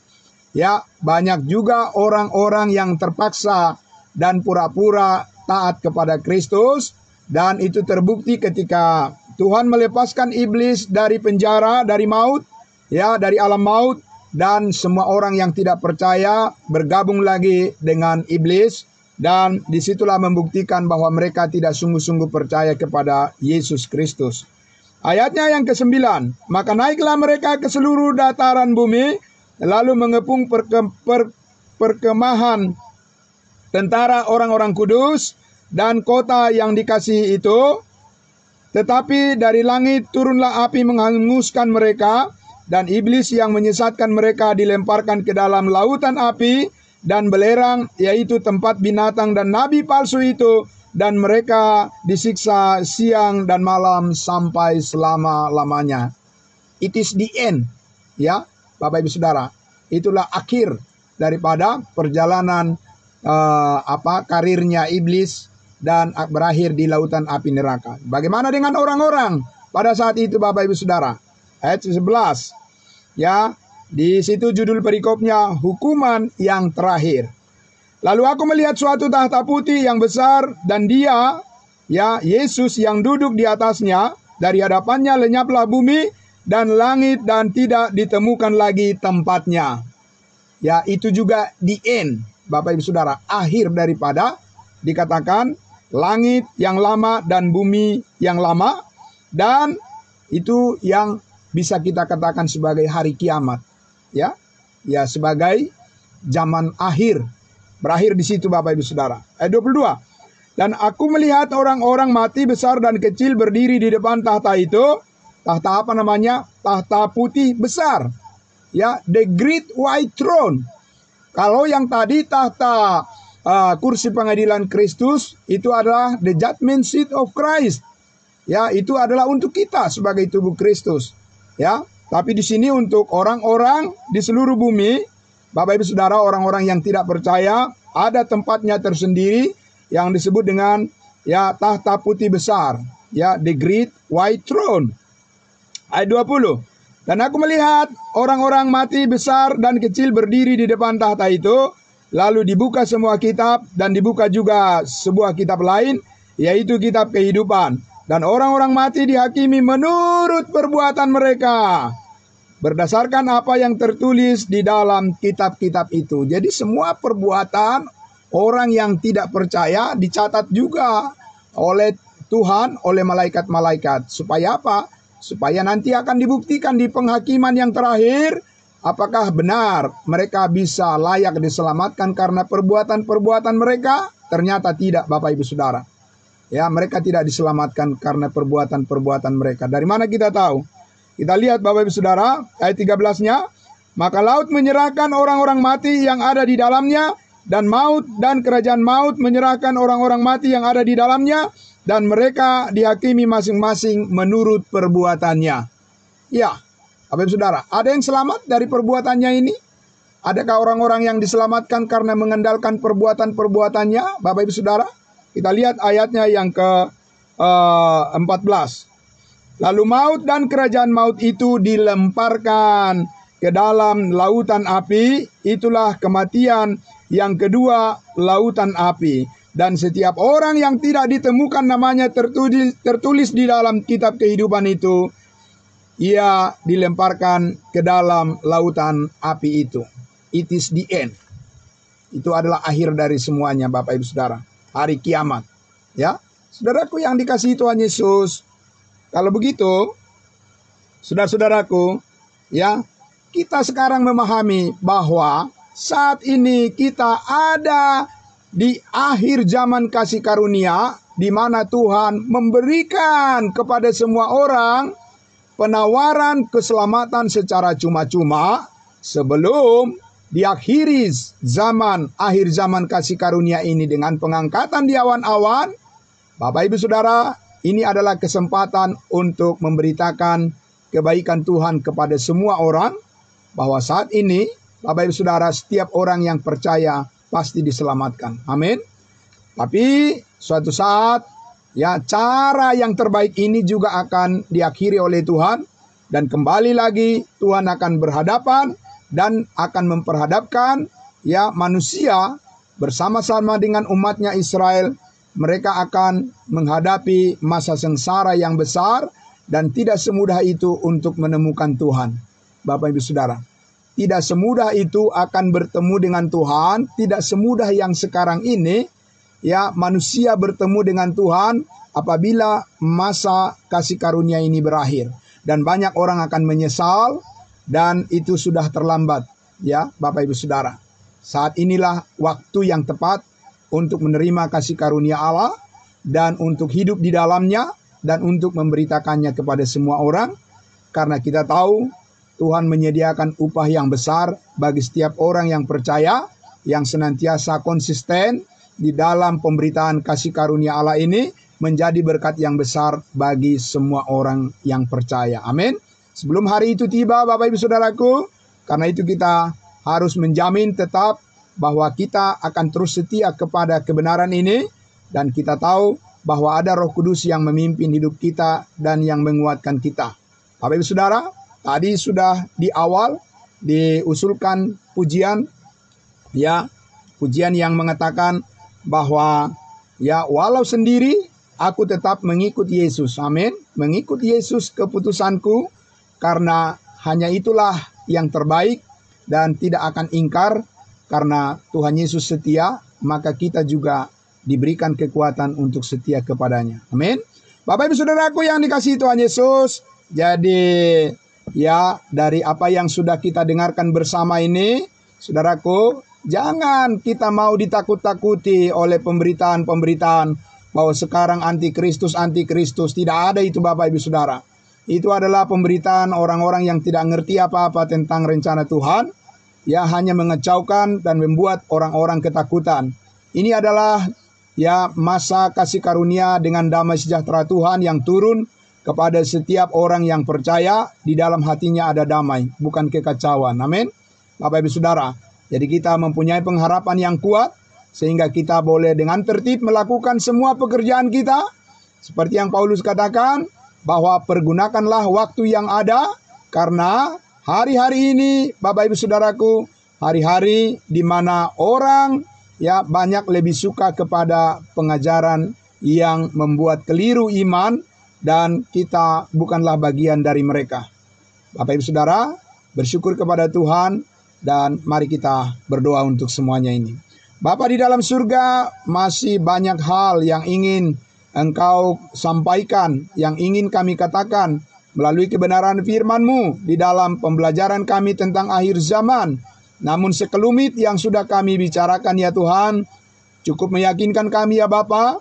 ya, banyak juga orang-orang yang terpaksa dan pura-pura taat kepada Kristus, dan itu terbukti ketika Tuhan melepaskan iblis dari penjara, dari maut, ya, dari alam maut, dan semua orang yang tidak percaya bergabung lagi dengan iblis, dan disitulah membuktikan bahwa mereka tidak sungguh-sungguh percaya kepada Yesus Kristus. Ayatnya yang ke-9, maka naiklah mereka ke seluruh dataran bumi, lalu mengepung perkemahan tentara orang-orang kudus dan kota yang dikasihi itu. Tetapi dari langit turunlah api menghanguskan mereka, dan iblis yang menyesatkan mereka dilemparkan ke dalam lautan api dan belerang, yaitu tempat binatang dan nabi palsu itu, dan mereka disiksa siang dan malam sampai selama-lamanya. It is the end, ya, Bapak Ibu Saudara. Itulah akhir daripada perjalanan karirnya iblis, dan berakhir di lautan api neraka. Bagaimana dengan orang-orang pada saat itu, Bapak Ibu Saudara? Ayat 11. Ya, di situ judul perikopnya hukuman yang terakhir. Lalu aku melihat suatu tahta putih yang besar, dan dia, ya, Yesus yang duduk di atasnya. Dari hadapannya lenyaplah bumi dan langit, dan tidak ditemukan lagi tempatnya. Ya, itu juga the end, Bapak Ibu Saudara, akhir daripada dikatakan langit yang lama dan bumi yang lama, dan itu yang bisa kita katakan sebagai hari kiamat, ya, ya, sebagai zaman akhir, berakhir di situ, Bapak Ibu Saudara. Ayat 22. Dan aku melihat orang-orang mati besar dan kecil berdiri di depan tahta itu. Tahta apa namanya? Tahta putih besar, ya, the great white throne. Kalau yang tadi tahta kursi pengadilan Kristus, itu adalah the judgment seat of Christ. Ya, itu adalah untuk kita sebagai tubuh Kristus. Ya, tapi di sini untuk orang-orang di seluruh bumi, Bapak Ibu Saudara, orang-orang yang tidak percaya, ada tempatnya tersendiri yang disebut dengan, ya, tahta putih besar, ya, the great white throne. Ayat 20. Dan aku melihat orang-orang mati besar dan kecil berdiri di depan tahta itu. Lalu dibuka semua kitab, dan dibuka juga sebuah kitab lain, yaitu kitab kehidupan. Dan orang-orang mati dihakimi menurut perbuatan mereka, berdasarkan apa yang tertulis di dalam kitab-kitab itu. Jadi semua perbuatan orang yang tidak percaya dicatat juga oleh Tuhan, oleh malaikat-malaikat. Supaya apa? Supaya nanti akan dibuktikan di penghakiman yang terakhir, apakah benar mereka bisa layak diselamatkan karena perbuatan-perbuatan mereka? Ternyata tidak, Bapak Ibu Saudara. Ya, mereka tidak diselamatkan karena perbuatan-perbuatan mereka. Dari mana kita tahu? Kita lihat, Bapak Ibu Saudara, ayat 13-nya. Maka laut menyerahkan orang-orang mati yang ada di dalamnya, dan maut dan kerajaan maut menyerahkan orang-orang mati yang ada di dalamnya, dan mereka dihakimi masing-masing menurut perbuatannya. Ya, Bapak Ibu Saudara, ada yang selamat dari perbuatannya ini? Adakah orang-orang yang diselamatkan karena mengandalkan perbuatan-perbuatannya, Bapak Ibu Saudara? Kita lihat ayatnya yang ke-14. Lalu maut dan kerajaan maut itu dilemparkan ke dalam lautan api. Itulah kematian yang kedua, lautan api. Dan setiap orang yang tidak ditemukan namanya tertulis di dalam kitab kehidupan itu, ia dilemparkan ke dalam lautan api itu. It is the end. Itu adalah akhir dari semuanya, Bapak Ibu Saudara. Hari kiamat. Ya, saudaraku yang dikasihi Tuhan Yesus, kalau begitu, saudara-saudaraku, ya, kita sekarang memahami bahwa saat ini kita ada di akhir zaman kasih karunia, di mana Tuhan memberikan kepada semua orang penawaran keselamatan secara cuma-cuma sebelum diakhiri zaman, akhir zaman kasih karunia ini dengan pengangkatan di awan-awan. Bapak Ibu Saudara, ini adalah kesempatan untuk memberitakan kebaikan Tuhan kepada semua orang, bahwa saat ini, Bapak Ibu Saudara, setiap orang yang percaya pasti diselamatkan. Amin. Tapi suatu saat, Ya, cara yang terbaik ini juga akan diakhiri oleh Tuhan. Dan kembali lagi Tuhan akan berhadapan dan akan memperhadapkan ya manusia bersama-sama dengan umatnya Israel. Mereka akan menghadapi masa sengsara yang besar dan tidak semudah itu untuk menemukan Tuhan. Bapak Ibu Saudara, tidak semudah itu akan bertemu dengan Tuhan, tidak semudah yang sekarang ini ya manusia bertemu dengan Tuhan apabila masa kasih karunia ini berakhir. Dan banyak orang akan menyesal dan itu sudah terlambat ya Bapak Ibu Saudara. Saat inilah waktu yang tepat untuk menerima kasih karunia Allah dan untuk hidup di dalamnya dan untuk memberitakannya kepada semua orang. Karena kita tahu Tuhan menyediakan upah yang besar bagi setiap orang yang percaya, yang senantiasa konsisten di dalam pemberitaan kasih karunia Allah ini, menjadi berkat yang besar bagi semua orang yang percaya. Amin. Sebelum hari itu tiba, Bapak Ibu Saudaraku, karena itu kita harus menjamin tetap bahwa kita akan terus setia kepada kebenaran ini, dan kita tahu bahwa ada Roh Kudus yang memimpin hidup kita dan yang menguatkan kita. Bapak Ibu Saudara, tadi sudah di awal diusulkan pujian, ya, pujian yang mengatakan bahwa ya walau sendiri aku tetap mengikut Yesus. Amin. Mengikut Yesus keputusanku, karena hanya itulah yang terbaik dan tidak akan ingkar. Karena Tuhan Yesus setia, maka kita juga diberikan kekuatan untuk setia kepadanya. Amin. Bapak Ibu Saudaraku yang dikasihi Tuhan Yesus, jadi ya dari apa yang sudah kita dengarkan bersama ini, saudaraku, jangan kita mau ditakut-takuti oleh pemberitaan-pemberitaan bahwa sekarang antikristus. Tidak ada itu Bapak Ibu Saudara. Itu adalah pemberitaan orang-orang yang tidak ngerti apa-apa tentang rencana Tuhan. Ya hanya mengecaukan dan membuat orang-orang ketakutan. Ini adalah ya masa kasih karunia dengan damai sejahtera Tuhan yang turun kepada setiap orang yang percaya. Di dalam hatinya ada damai, bukan kekacauan. Amin. Bapak Ibu Saudara, jadi kita mempunyai pengharapan yang kuat, sehingga kita boleh dengan tertib melakukan semua pekerjaan kita. Seperti yang Paulus katakan, bahwa pergunakanlah waktu yang ada. Karena hari-hari ini, Bapak Ibu Saudaraku, hari-hari di mana orang ya banyak lebih suka kepada pengajaran yang membuat keliru iman. Dan kita bukanlah bagian dari mereka. Bapak Ibu Saudara, bersyukur kepada Tuhan. Dan mari kita berdoa untuk semuanya ini. Bapa di dalam surga, masih banyak hal yang ingin Engkau sampaikan, yang ingin kami katakan melalui kebenaran firman-Mu di dalam pembelajaran kami tentang akhir zaman. Namun sekelumit yang sudah kami bicarakan ya Tuhan, cukup meyakinkan kami ya Bapa,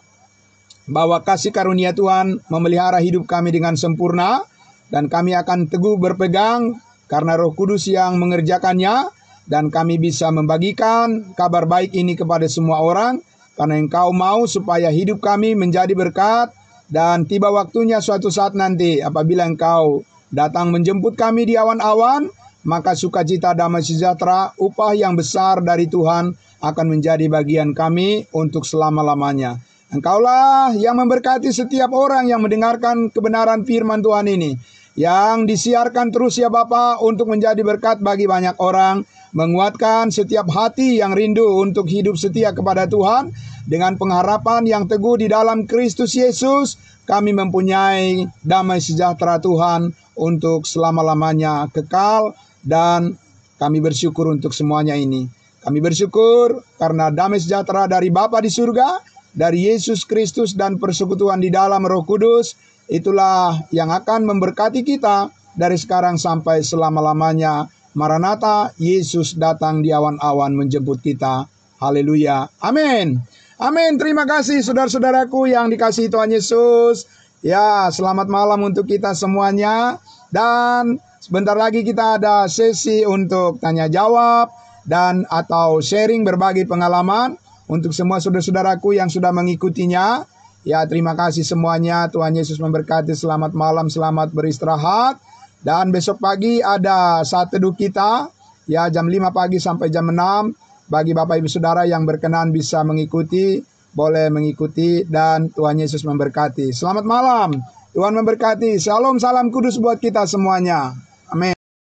bahwa kasih karunia Tuhan memelihara hidup kami dengan sempurna, dan kami akan teguh berpegang karena Roh Kudus yang mengerjakannya. Dan kami bisa membagikan kabar baik ini kepada semua orang, karena Engkau mau supaya hidup kami menjadi berkat. Dan tiba waktunya suatu saat nanti, apabila Engkau datang menjemput kami di awan-awan, maka sukacita damai sejahtera, upah yang besar dari Tuhan akan menjadi bagian kami untuk selama-lamanya. Engkaulah yang memberkati setiap orang yang mendengarkan kebenaran firman Tuhan ini, yang disiarkan terus ya Bapa untuk menjadi berkat bagi banyak orang. Menguatkan setiap hati yang rindu untuk hidup setia kepada Tuhan dengan pengharapan yang teguh di dalam Kristus Yesus. Kami mempunyai damai sejahtera Tuhan untuk selama-lamanya kekal, dan kami bersyukur untuk semuanya ini. Kami bersyukur karena damai sejahtera dari Bapa di surga, dari Yesus Kristus, dan persekutuan di dalam Roh Kudus, itulah yang akan memberkati kita dari sekarang sampai selama-lamanya. Maranatha, Yesus datang di awan-awan menjemput kita. Haleluya. Amin. Amin. Terima kasih saudara-saudaraku yang dikasihi Tuhan Yesus. Ya, selamat malam untuk kita semuanya. Dan sebentar lagi kita ada sesi untuk tanya jawab dan atau sharing berbagi pengalaman untuk semua saudara-saudaraku yang sudah mengikutinya. Ya, terima kasih semuanya. Tuhan Yesus memberkati. Selamat malam, selamat beristirahat. Dan besok pagi ada saat teduh kita, ya jam 5 pagi sampai jam 6. Bagi Bapak Ibu Saudara yang berkenan bisa mengikuti, boleh mengikuti, dan Tuhan Yesus memberkati. Selamat malam, Tuhan memberkati. Shalom, salam kudus buat kita semuanya. Amin.